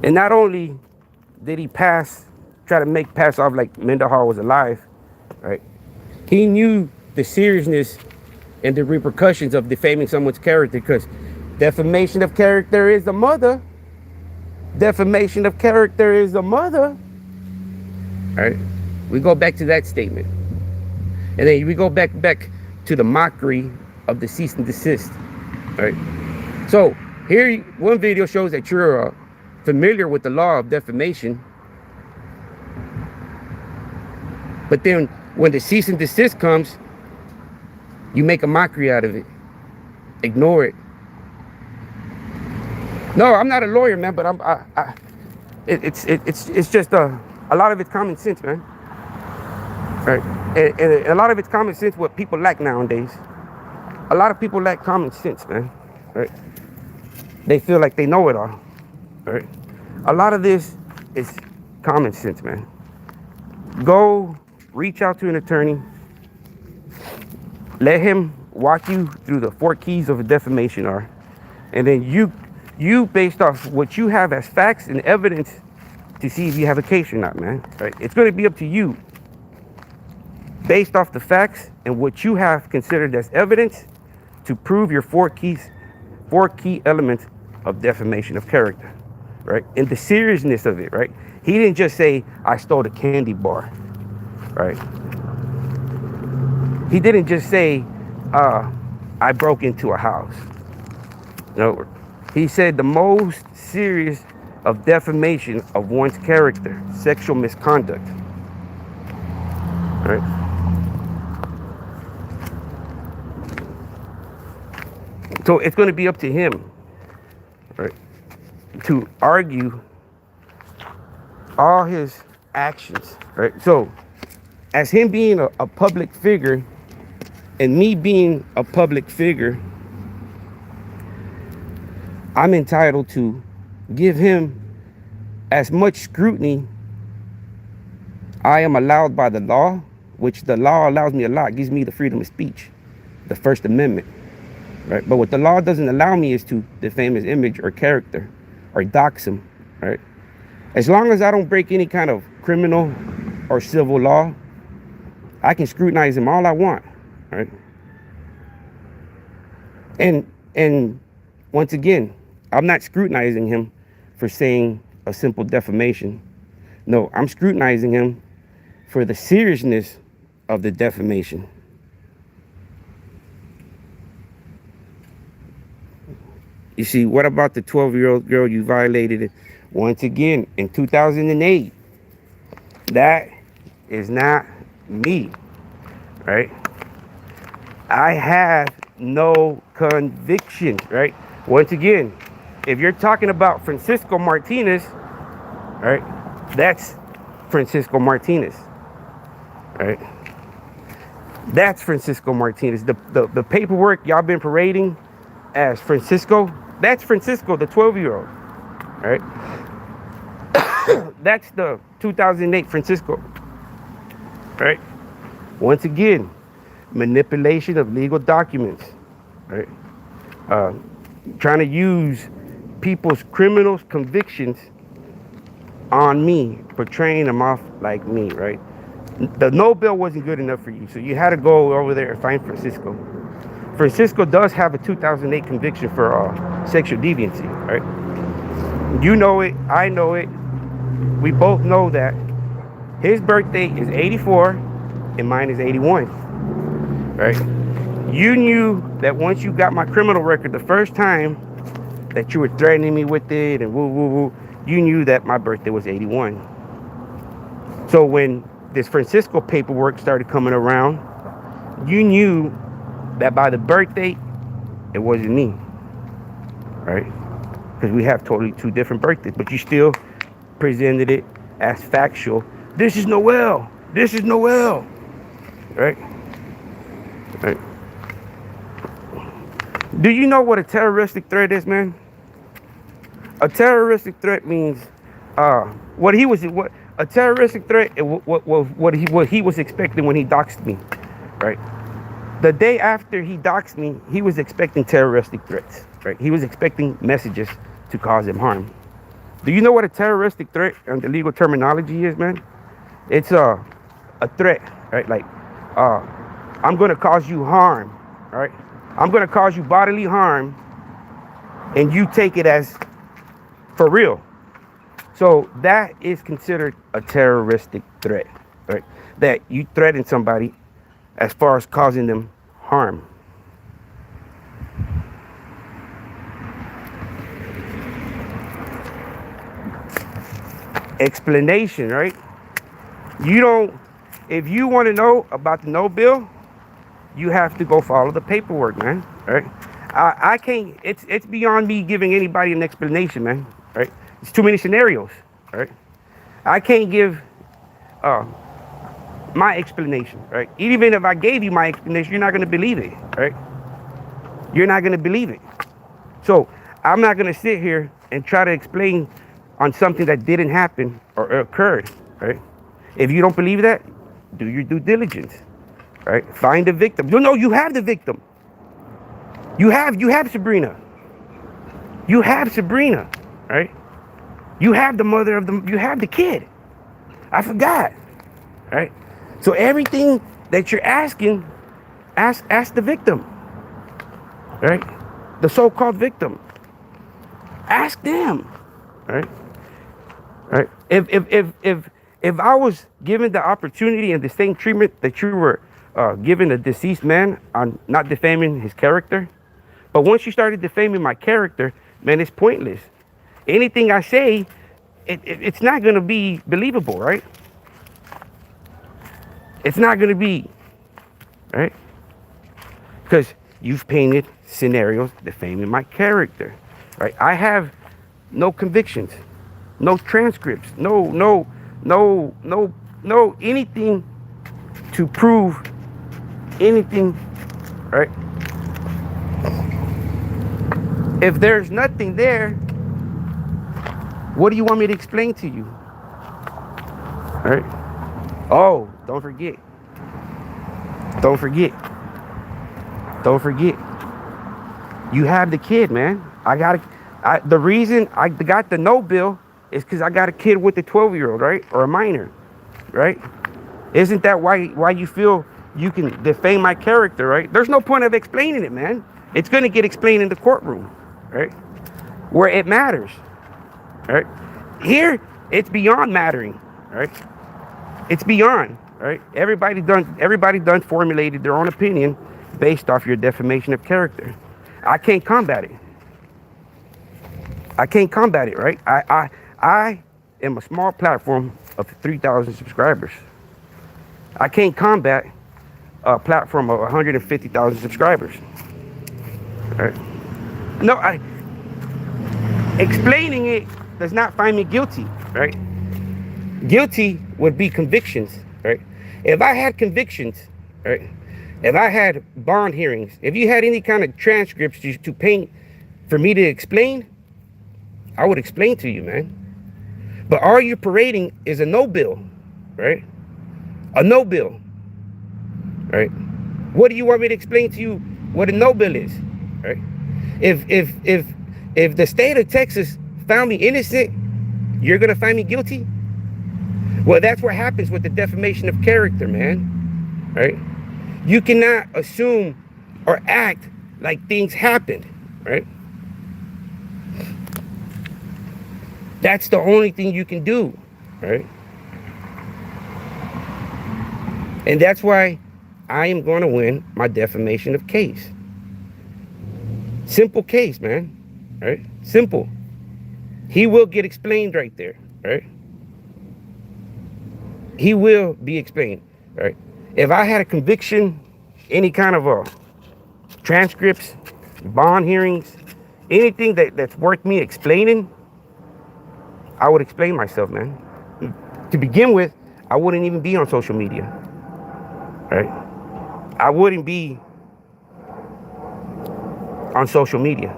Speaker 1: And not only did he try to pass off like Mendenhall was alive, right? He knew the seriousness and the repercussions of defaming someone's character, because defamation of character is a mother. Defamation of character is a mother. All right, we go back to that statement, and then we go back to the mockery of the cease and desist. All right, so here one video shows that you're familiar with the law of defamation, but then when the cease and desist comes, you make a mockery out of it, ignore it. No, I'm not a lawyer, man, but it's just a lot of it's common sense, man. Right? And a lot of it's common sense what people lack nowadays. A lot of people lack common sense, man. Right? They feel like they know it all. Right? A lot of this is common sense, man. Go reach out to an attorney. Let him walk you through the 4 keys of a defamation are, and then you based off what you have as facts and evidence to see if you have a case or not, man. Right? It's going to be up to you, based off the facts and what you have considered as evidence, to prove your 4 key elements of defamation of character, right? And the seriousness of it, right? He didn't just say, I stole a candy bar, right? He didn't just say, I broke into a house. No, he said the most serious of defamation of one's character, sexual misconduct, right? So it's going to be up to him, right, to argue all his actions, right? So as him being a public figure and me being a public figure, I'm entitled to give him as much scrutiny I am allowed by the law which the law allows me a lot, gives me the freedom of speech, the First Amendment, right? But what the law doesn't allow me is to defame his image or character or dox him, right? As long as I don't break any kind of criminal or civil law, I can scrutinize him all I want, right? And once again, I'm not scrutinizing him for saying a simple defamation. No, I'm scrutinizing him for the seriousness of the defamation. You see, what about the 12-year-old girl you violated once again in 2008? That is not me, right? I have no conviction, right? Once again, if you're talking about Francisco Martinez, right, that's Francisco Martinez, right? That's Francisco Martinez. The paperwork y'all been parading as Francisco, that's Francisco, the 12-year-old, right? That's the 2008 Francisco, right? Once again, manipulation of legal documents, right? Trying to use people's criminals' convictions on me, portraying them off like me, right? The no bill wasn't good enough for you, so you had to go over there and find Francisco. Francisco does have a 2008 conviction for sexual deviancy, right? You know it, I know it, we both know that. His birthday is 84 and mine is 81, right? You knew that once you got my criminal record the first time that you were threatening me with it and woo woo woo, you knew that my birthday was 81. So when this Francisco paperwork started coming around, you knew that by the birthday, it wasn't me, right? Because we have totally two different birthdays, but you still presented it as factual. This is Noel. This is Noel, right? Right. Do you know what a terroristic threat is, man? A terroristic threat means what a terroristic threat. What he was expecting when he doxed me, right? The day after he doxed me, he was expecting terroristic threats, right? He was expecting messages to cause him harm. Do you know what a terroristic threat and the legal terminology is, man? It's a threat, right? Like, I'm gonna cause you harm, right? I'm gonna cause you bodily harm, and you take it as for real. So that is considered a terroristic threat, right? That you threaten somebody as far as causing them harm. Explanation, right? You don't, if you want to know about the no bill, you have to go follow the paperwork, man, right? I can't, it's beyond me giving anybody an explanation, man, right? It's too many scenarios, right? I can't give my explanation, right? Even if I gave you my explanation, you're not going to believe it, right? You're not going to believe it. So I'm not going to sit here and try to explain on something that didn't happen or occurred, right? If you don't believe that, do your due diligence, right? Find the victim. You know you have the victim. You have Sabrina. You have Sabrina, right? You have the mother of you have the kid. I forgot, right? So everything that you're asking, ask the victim, right? The so-called victim. Ask them, right? Right? If I was given the opportunity and the same treatment that you were giving a deceased man on not defaming his character, but once you started defaming my character, man, it's pointless. Anything I say, it's not going to be believable, right? It's not going to be, right? Because you've painted scenarios defaming my character, right? I have no convictions, no transcripts, no anything to prove anything, right? If there's nothing there, what do you want me to explain to you? All right? Oh, don't forget, Don't forget. Don't forget. You have the kid, man. The reason I got the no bill is because I got a kid with a 12-year-old, right? Or a minor, right? Isn't that why you feel you can defame my character, right? There's no point of explaining it, man. It's going to get explained in the courtroom, right? Where it matters, right? Here, it's beyond mattering, right? It's beyond, right? Everybody done formulated their own opinion based off your defamation of character. I can't combat it. I can't combat it, right? I am a small platform of 3,000 subscribers. I can't combat a platform of 150,000 subscribers, right? No, explaining it does not find me guilty, right? Guilty would be convictions, right? If I had convictions, right? If I had bond hearings, if you had any kind of transcripts to paint for me to explain, I would explain to you, man. But all you're parading is a no bill, right? A no bill, right? What do you want me to explain to you what a no bill is, right? If the state of Texas found me innocent, you're gonna find me guilty? Well, that's what happens with the defamation of character, man, right? You cannot assume or act like things happened, right? That's the only thing you can do, right? And that's why I am going to win my defamation of case. Simple case, man, right? Simple. He will get explained right there, right? He will be explained, right? If I had a conviction, any kind of transcripts, bond hearings, anything that's worth me explaining, I would explain myself, man. To begin with, I wouldn't even be on social media, right? I wouldn't be on social media.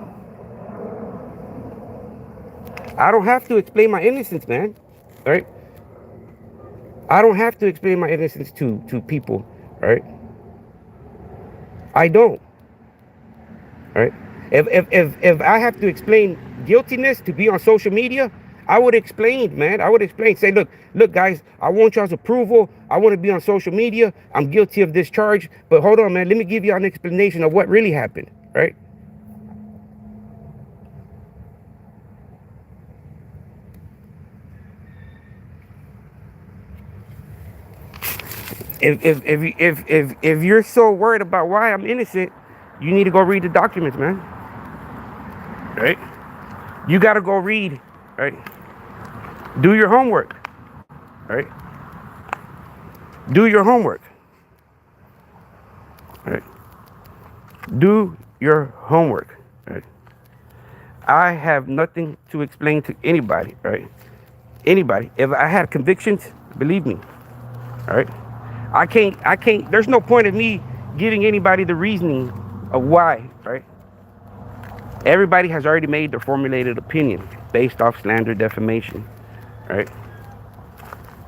Speaker 1: I don't have to explain my innocence, man, right? I don't have to explain my innocence to people, right? I don't, right? If I have to explain guiltiness to be on social media, I would explain, man. I would explain. Say, look, guys, I want y'all's approval. I want to be on social media. I'm guilty of this charge. But hold on, man. Let me give y'all an explanation of what really happened, right? If you're so worried about why I'm innocent, you need to go read the documents, man. Right? You got to go read, right? Do your homework, right? Do your homework, right? Do your homework, right? I have nothing to explain to anybody, right? Anybody. If I had convictions, believe me, all right? I can't, there's no point of me giving anybody the reasoning of why, right? Everybody has already made their formulated opinion based off slander, defamation, right?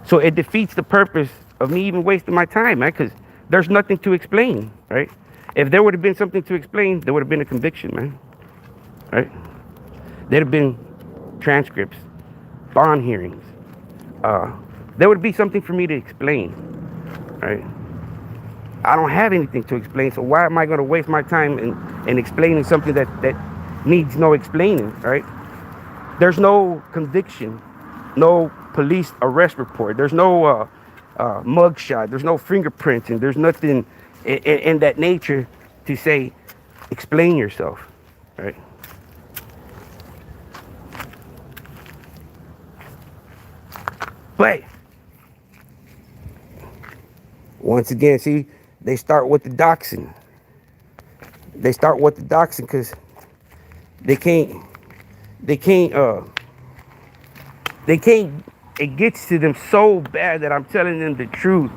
Speaker 1: So it defeats the purpose of me even wasting my time, man, because there's nothing to explain, right? If there would have been something to explain, there would have been a conviction, man, right? There'd have been transcripts, bond hearings. There would be something for me to explain, right? I don't have anything to explain, so why am I going to waste my time in explaining something that needs no explaining, right? There's no conviction, no police arrest report. There's no mugshot. There's no fingerprinting. There's nothing in that nature to say, explain yourself, right? But once again, see, they start with the doxing. They start with the doxing because they can't, it gets to them so bad that I'm telling them the truth.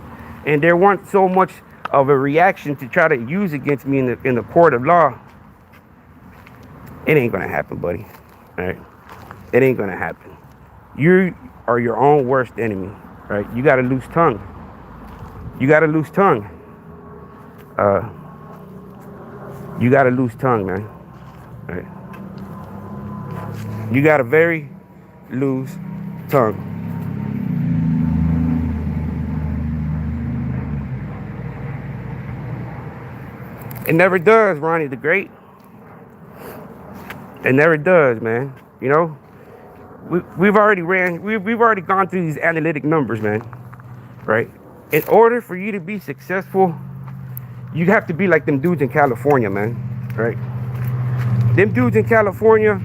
Speaker 1: And they want so much of a reaction to try to use against me in the court of law. It ain't gonna happen, buddy, right? It ain't gonna happen. You are your own worst enemy, right? You got a loose tongue. You got a loose tongue. uh, you got a loose tongue, man. Right? You got a very loose tongue. It never does, Ronnie the Great. It never does, man. You know, we've already gone through these analytic numbers, man. Right? In order for you to be successful, you have to be like them dudes in California, man. Right? Them dudes in California,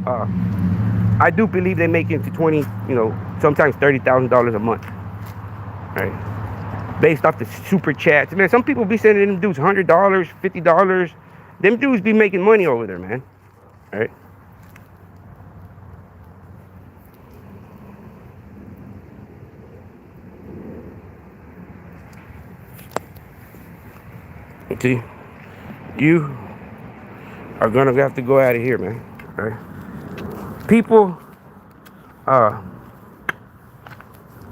Speaker 1: I do believe they make into 20, sometimes $30,000 a month. Right? Based off the super chats. Man, some people be sending them dudes $100, $50. Them dudes be making money over there, man. Right? See, you are gonna have to go out of here, man. Right? People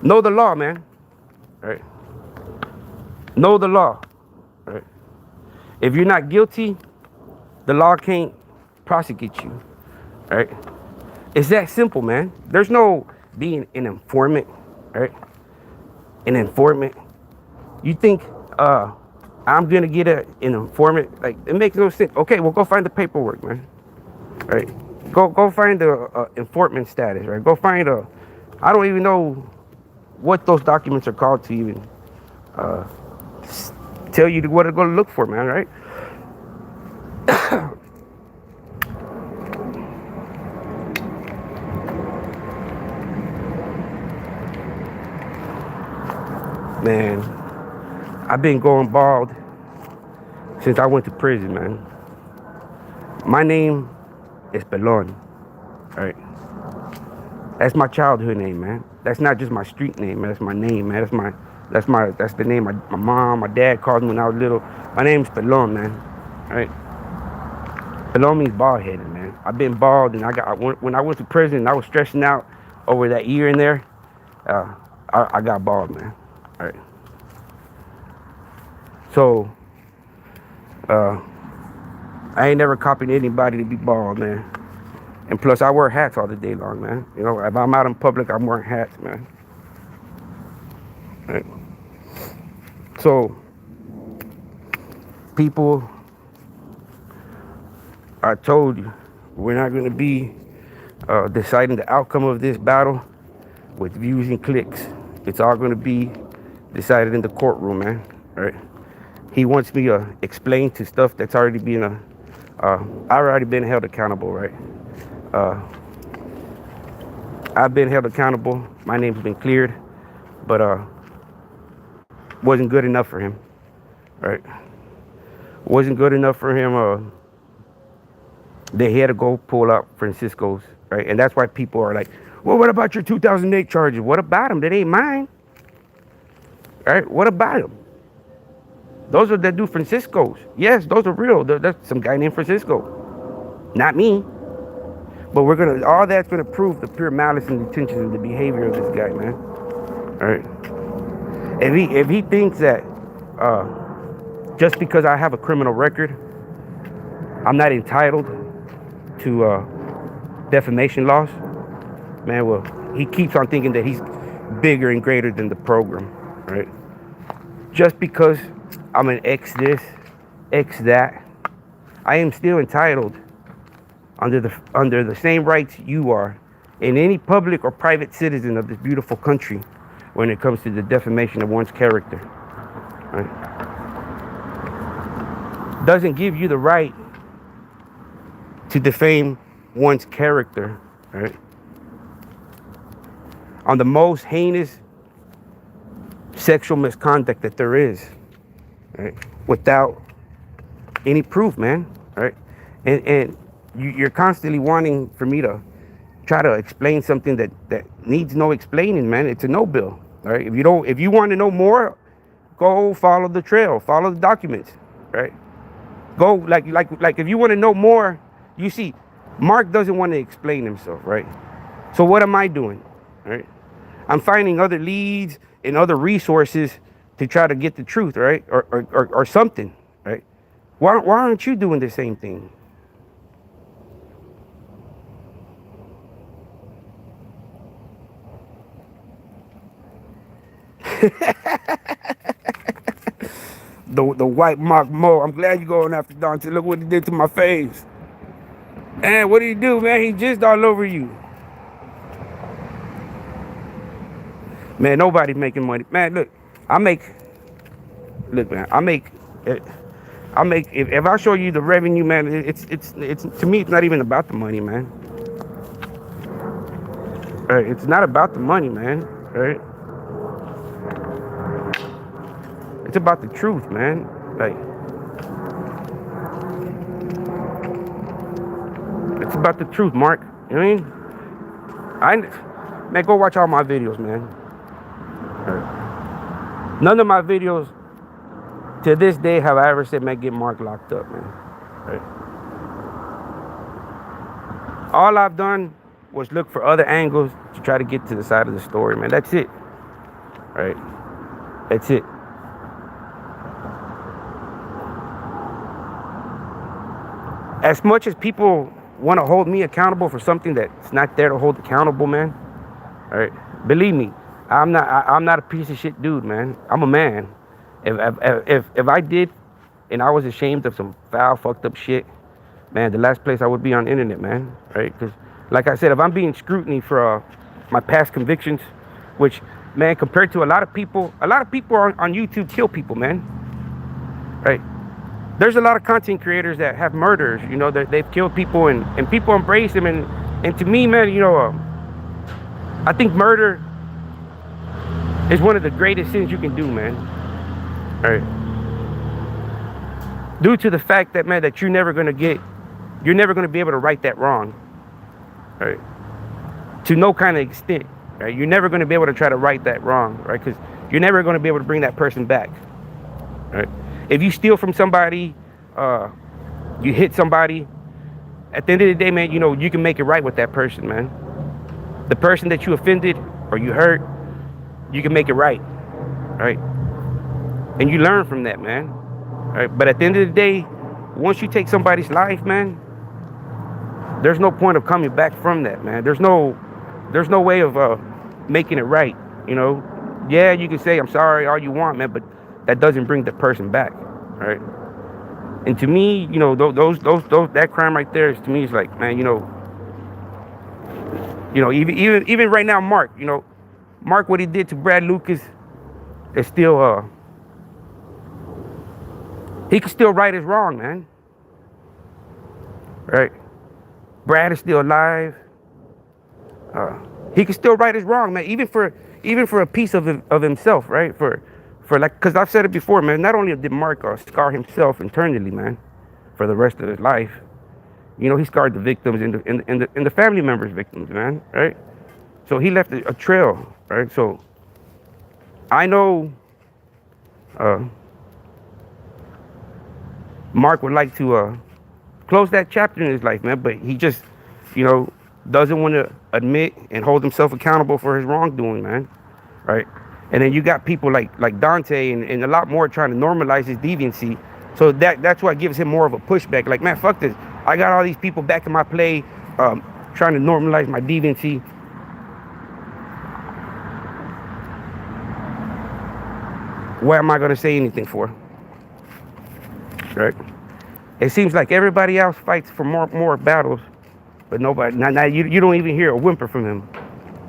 Speaker 1: know the law, man. Right? Know the law. Right? If you're not guilty, the law can't prosecute you. Right? It's that simple, man. There's no being an informant. Right? An informant. You think I'm gonna get an informant? Like, it makes no sense. Okay, well, go find the paperwork, man. Right? Go find the informant status. Right? Go find I don't even know what those documents are called to even tell you what to go look for, man. Right? Man, I've been going bald since I went to prison, man. My name is Pelon. Right? That's my childhood name, man. That's not just my street name, man. That's my name, man. That's the name my mom, my dad called me when I was little. My name's Pelon, man. Right? Pelon means bald headed, man. I've been bald, and when I went to prison, I was stressing out over that year in there. I got bald, man. All right. So, I ain't never copied anybody to be bald, man. And plus, I wear hats all the day long, man. You know, if I'm out in public, I'm wearing hats, man. Right. So, people, I told you, we're not going to be deciding the outcome of this battle with views and clicks. It's all going to be decided in the courtroom, man. Right? He wants me to explain to stuff that's already been I've already been held accountable, right? I've been held accountable. My name's been cleared, but wasn't good enough for him, right? Wasn't good enough for him. They had to go pull out Francisco's, right? And that's why people are like, well, what about your 2008 charges? What about them? That ain't mine, right? What about them? Those are that dude Francisco's. Yes, those are real. That's some guy named Francisco, not me. But all that's gonna prove the pure malice and intentions and the behavior of this guy, man. All right. If he thinks that just because I have a criminal record, I'm not entitled to defamation laws, man, well, he keeps on thinking that he's bigger and greater than the program, right? Just because I'm an X this, X that, I am still entitled under the same rights you are in any public or private citizen of this beautiful country when it comes to the defamation of one's character. Right? Doesn't give you the right to defame one's character, right? On the most heinous sexual misconduct that there is, right? Without any proof, man, right? And you're constantly wanting for me to try to explain something that needs no explaining, man. It's a no bill, right? If you want to know more, go follow the trail, follow the documents, right? Go like if you want to know more, you see, Mark doesn't want to explain himself, right? So what am I doing, right? I'm finding other leads and other resources to try to get the truth, right? Or something, right? Why aren't you doing the same thing? The white Mark Mo. I'm glad you're going after Dante. Look what he did to my face. And what did he do, man? He jizzed all over you. Man, nobody's making money. Man, look, look, man, if I show you the revenue, man, it's to me, it's not even about the money, man. Right? It's not about the money, man. Right? It's about the truth, man. Like, it's about the truth, Mark. You know what I mean? Man, go watch all my videos, man. Right. None of my videos to this day have I ever said, man, get Mark locked up, man. Right. All I've done was look for other angles to try to get to the side of the story, man. That's it. Right. That's it. As much as people want to hold me accountable for something that's not there to hold accountable, man. All right. Believe me, I'm not a piece of shit dude, man. I'm a man. If I did and I was ashamed of some foul, fucked up shit, man, the last place I would be on the internet, man. Right? Because, like I said, if I'm being scrutiny for my past convictions, which, man, compared to a lot of people on YouTube kill people, man. Right? There's a lot of content creators that have murders, you know, that they've killed people and people embrace them. And to me, man, you know, I think murder is one of the greatest sins you can do, man. All right. Due to the fact that, man, that you're never going to be able to right that wrong. All right. To no kind of extent. Right? You're never going to be able to try to right that wrong, right? Because you're never going to be able to bring that person back. Right? If you steal from somebody, you hit somebody, at the end of the day, man, you know, you can make it right with that person, man. The person that you offended or you hurt, you can make it right, right? And you learn from that, man. Right? But at the end of the day, once you take somebody's life, man, there's no point of coming back from that, man. There's no way of making it right, you know? Yeah, you can say I'm sorry all you want, man, but that doesn't bring the person back, right? And to me, you know, that crime right there is, to me, is like, man, you know, even right now, Mark, you know, Mark, what he did to Brad Lucas is still, he can still right his wrong, man. Right? Brad is still alive. He can still right his wrong, man. Even for a piece of himself, right? For like, because I've said it before, man. Not only did Mark scar himself internally, man, for the rest of his life, you know, he scarred the victims and the family members' victims, man, right? So he left a trail, right? So I know Mark would like to close that chapter in his life, man, but he just, you know, doesn't want to admit and hold himself accountable for his wrongdoing, man, right? And then you got people like Dante and a lot more trying to normalize his deviancy. So that's what gives him more of a pushback. Like, man, fuck this. I got all these people back in my play trying to normalize my deviancy. What am I going to say anything for? Right? It seems like everybody else fights for more battles, but nobody. Now you don't even hear a whimper from him,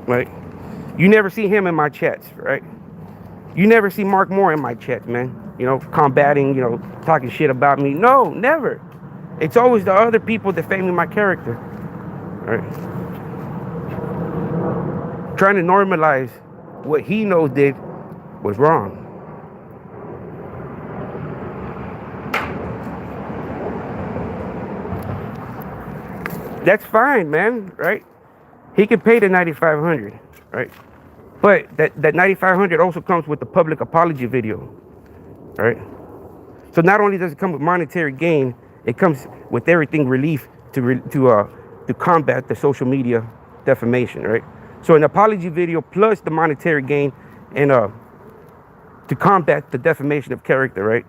Speaker 1: right? You never see him in my chats, right? You never see Mark Moore in my chats, man. You know, combating, you know, talking shit about me. No, never. It's always the other people defaming my character, right? Trying to normalize what he knows did was wrong. That's fine, man, right? He can pay the $9,500, right? But that $9,500 also comes with the public apology video, right? So not only does it come with monetary gain, it comes with everything relief to combat the social media defamation, right? So an apology video plus the monetary gain, and to combat the defamation of character, right?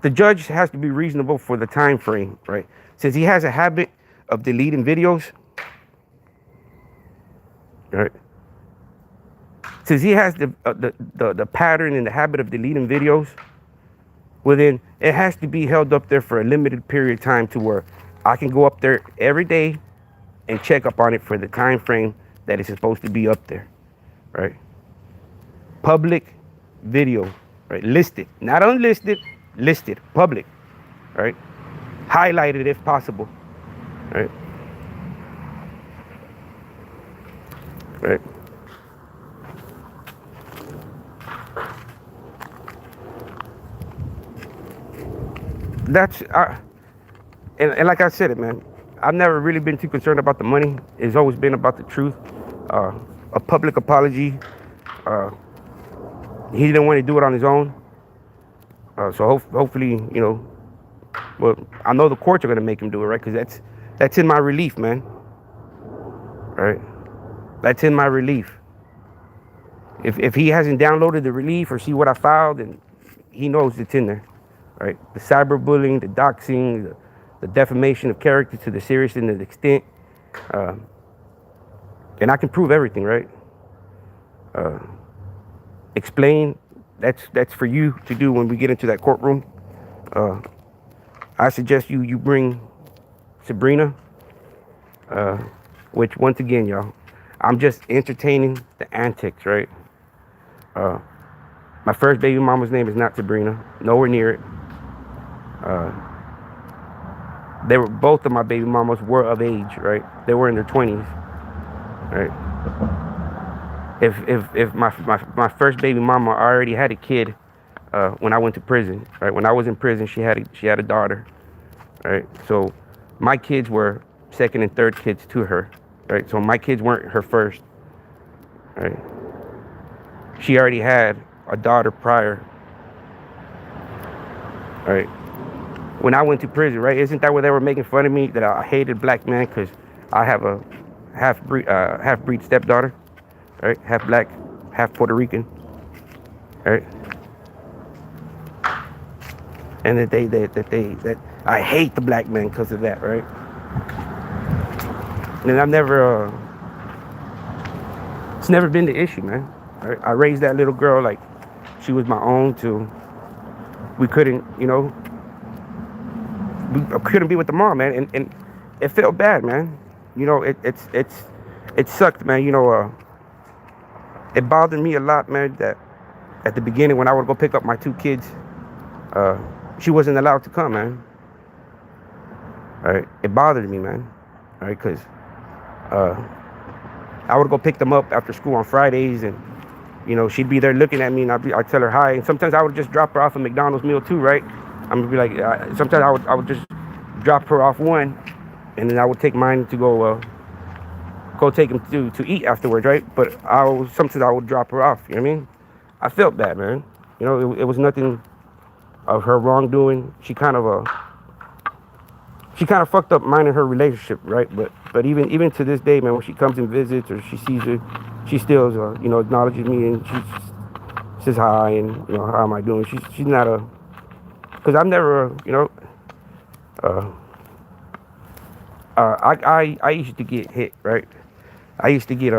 Speaker 1: The judge has to be reasonable for the time frame, right? Since he has a habit of deleting videos, right? Since he has the pattern and the habit of deleting videos, well then it has to be held up there for a limited period of time to where I can go up there every day and check up on it for the time frame that it's supposed to be up there, right? Public video, right? Listed, not unlisted, listed, public, right? Highlighted if possible, right? Right. That's and like I said it, man. I've never really been too concerned about the money. It's always been about the truth. A public apology. He didn't want to do it on his own. So hopefully, you know, well, I know the courts are gonna make him do it, right? Because that's in my relief, man. Right? That's in my relief. If he hasn't downloaded the relief or see what I filed, then he knows it's in there, right? The cyberbullying, the doxing, the defamation of character to the serious and the extent, and I can prove everything, right? Explain. That's for you to do when we get into that courtroom. I suggest you bring Sabrina, which once again, y'all, I'm just entertaining the antics, right? My first baby mama's name is not Sabrina, nowhere near it. They were, both of my baby mamas were of age, right? They were in their 20s, right? If my first baby mama already had a kid when I went to prison, right? When I was in prison, she had a daughter, right? So my kids were second and third kids to her, right? So my kids weren't her first, right? She already had a daughter prior, right? When I went to prison, right? Isn't that where they were making fun of me that I hated black men because I have a half-breed stepdaughter, right? Half black, half Puerto Rican, right? And that I hate the black men because of that, right? And I've never, it's never been the issue, man. Right? I raised that little girl like she was my own till we couldn't, you know, we couldn't be with the mom, man. And it felt bad, man. You know, it sucked, man. You know, it bothered me a lot, man, that at the beginning when I would go pick up my two kids, she wasn't allowed to come, man. All right, it bothered me, man. All right, because I would go pick them up after school on Fridays, and you know she'd be there looking at me, and I'd tell her hi. And sometimes I would just drop her off a McDonald's meal too, right? I'm gonna be like, sometimes I would just drop her off one, and then I would take mine to go take him to eat afterwards, right? But sometimes I would drop her off. You know what I mean? I felt bad, man. You know, it was nothing of her wrongdoing. She kind of fucked up mine and her relationship, right? But even to this day, man, when she comes and visits or she sees her, she still you know, acknowledges me and she says hi and, you know, how am I doing? She's not because I've never, you know, I used to get hit, right? I used to get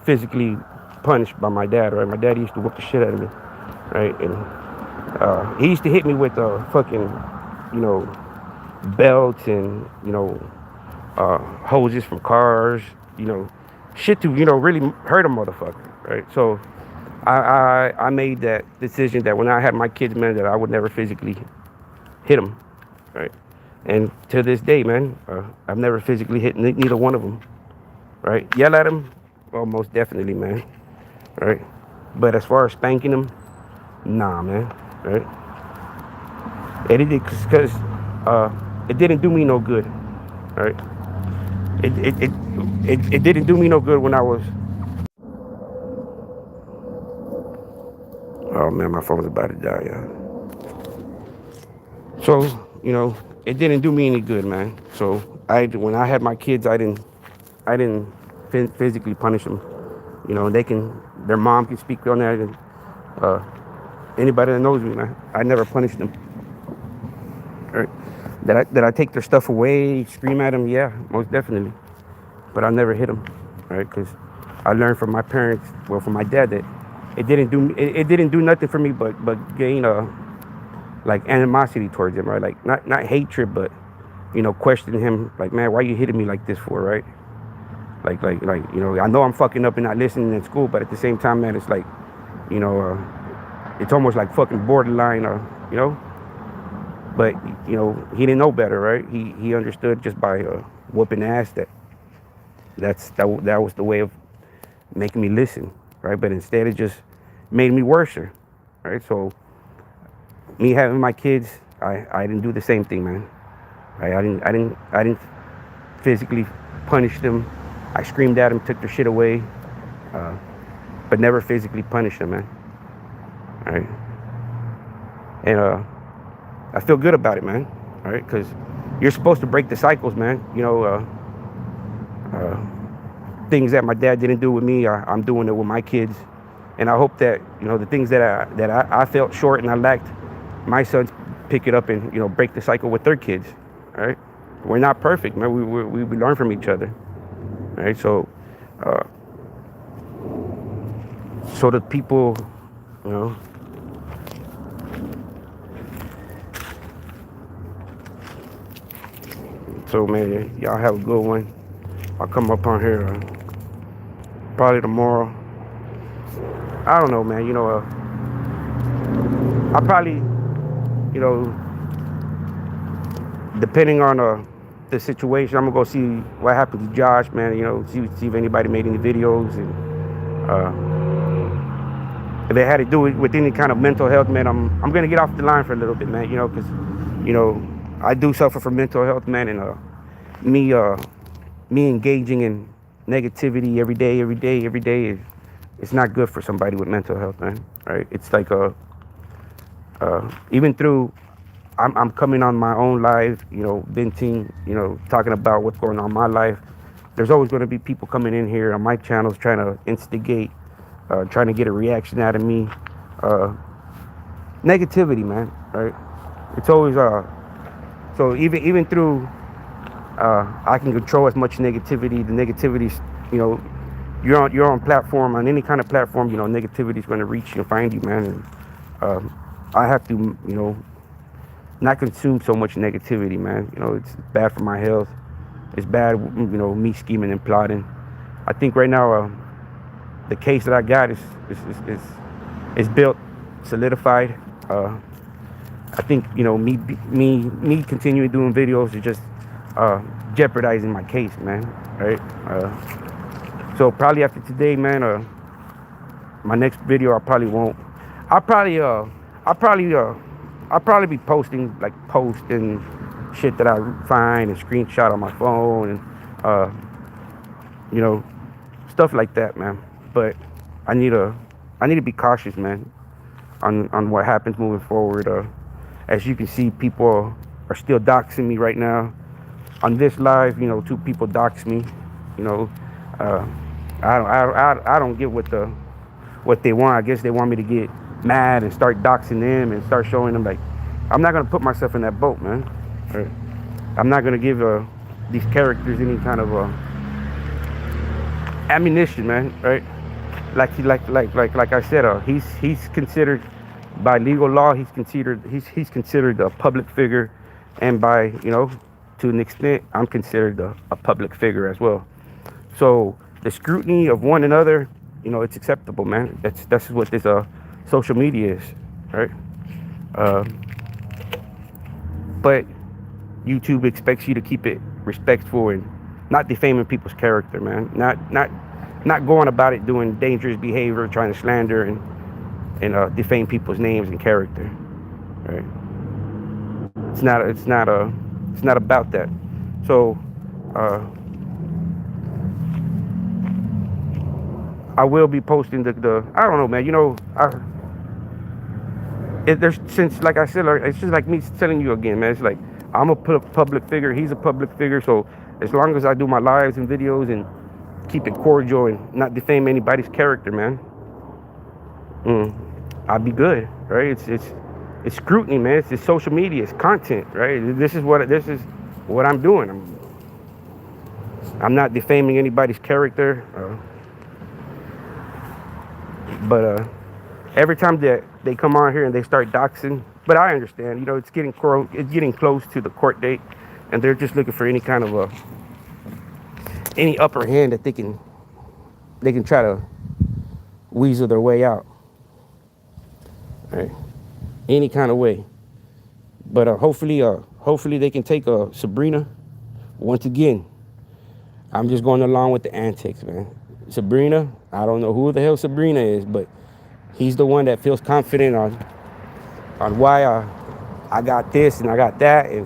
Speaker 1: physically punished by my dad, right? My dad used to whoop the shit out of me, right? And he used to hit me with fucking, you know, belts and, you know, hoses from cars, you know, shit to, you know, really hurt a motherfucker, right? So I made that decision that when I had my kids, man, that I would never physically hit them, right? And to this day, man, I've never physically hit neither one of them, right? Yell at them, well, most definitely, man, right? But as far as spanking them, nah, man, right? And it did because it didn't do me no good, right? It didn't do me no good when I was. Oh man, my phone's about to die, y'all. So, you know, it didn't do me any good, man. So when I had my kids, I didn't physically punish them. You know, their mom can speak on that, and Uh, Anybody that knows me, man, I never punish them. Right? That I take their stuff away, scream at them, yeah, most definitely. But I never hit them, right? Because I learned from my parents, well, from my dad, that it didn't do nothing for me, but gain like animosity towards him, right? Like not hatred, but question him, like, man, why you hitting me like this for, right? Like I know I'm fucking up and not listening in school, but at the same time, man, it's like, you know, it's almost like fucking borderline, you know. But he didn't know better, right? He understood just by whooping ass that was the way of making me listen, right? But instead, it just made me worse, right? So me having my kids, I didn't do the same thing, man. Right? I didn't physically punish them. I screamed at them, took their shit away, but never physically punished them, man. All right, and I feel good about it, man. All right, because you're supposed to break the cycles, man. Things that my dad didn't do with me, I'm doing it with my kids, and I hope that the things that I felt short and I lacked, my sons pick it up and break the cycle with their kids. All right, we're not perfect, man. We learn from each other. All right, so the people, you know. So man, y'all have a good one. I'll come up on here probably tomorrow. I don't know, man. I probably, depending on the situation, I'm gonna go see what happened to Josh, man. See if anybody made any videos, and if it had to do with any kind of mental health, man. I'm gonna get off the line for a little bit, man. Because I do suffer from mental health, man, and me engaging in negativity every day, it's not good for somebody with mental health, man. Right? It's like even through I'm coming on my own live, venting, talking about what's going on in my life. There's always going to be people coming in here on my channels trying to instigate, trying to get a reaction out of me. Negativity, man. Right? It's always so even through I can control as much negativity. The negativity's, you're on platform, on any kind of platform, negativity is going to reach you and find you, man. And I have to, not consume so much negativity, man. It's bad for my health. It's bad, me scheming and plotting. I think right now, the case that I got is built, solidified. I think me continuing doing videos is just jeopardizing my case, man. Right? So probably after today, man, my next video I probably won't. I'll probably be posting shit that I find and screenshot on my phone and stuff like that, man. But I need to be cautious, man, on what happens moving forward. As you can see, people are still doxing me right now. On this live, 2 people dox me. I don't get what they want. I guess they want me to get mad and start doxing them and start showing them, like, I'm not gonna put myself in that boat, man. Right? I'm not gonna give these characters any kind of ammunition, man. Right? Like I said, he's considered by legal law. He's considered a public figure, and by to an extent, I'm considered a public figure as well. So the scrutiny of one another, it's acceptable, man. That's what this social media is, right? But YouTube expects you to keep it respectful and not defaming people's character, man. Not going about it doing dangerous behavior, trying to slander and defame people's names and character, right? It's not about that. So I will be posting the I don't know, man. There's, since, like I said, it's just like me telling you again, man. It's like I'm a public figure. He's a public figure. So as long as I do my lives and videos and keep it cordial and not defame anybody's character, man, I'll be good, right? It's scrutiny, man. It's social media. It's content, right? This is what I'm doing. I'm not defaming anybody's character, but every time that they come on here and they start doxing, but I understand, it's getting close to the court date, and they're just looking for any kind of any upper hand that they can try to weasel their way out, right? Any kind of way. But hopefully they can take Sabrina. Once again, I'm just going along with the antics, man. Sabrina, I don't know who the hell Sabrina is, but he's the one that feels confident on why I got this and I got that, and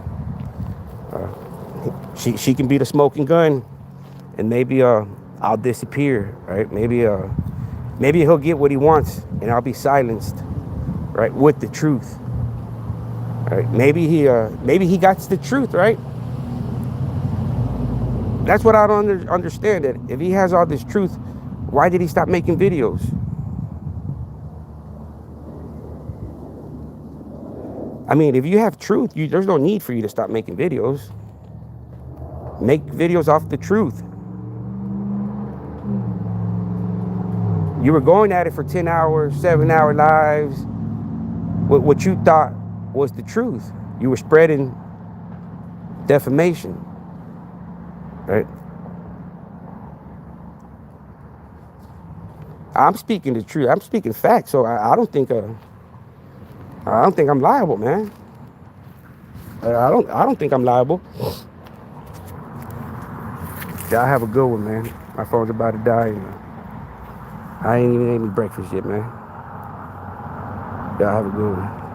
Speaker 1: she can be the smoking gun, and maybe I'll disappear, right? Maybe he'll get what he wants, and I'll be silenced, right, with the truth, right? Maybe he got the truth, right? That's what I don't understand. That if he has all this truth, why did he stop making videos? I mean, if you have truth, there's no need for you to stop making videos. Make videos off the truth. You were going at it for 10 hours, 7-hour lives. What you thought was the truth. You were spreading defamation, right? I'm speaking the truth. I'm speaking facts. So I don't think I'm liable, man. I don't think I'm liable. Y'all have a good one, man. My phone's about to die. And I ain't even ate me breakfast yet, man. Y'all have a good one.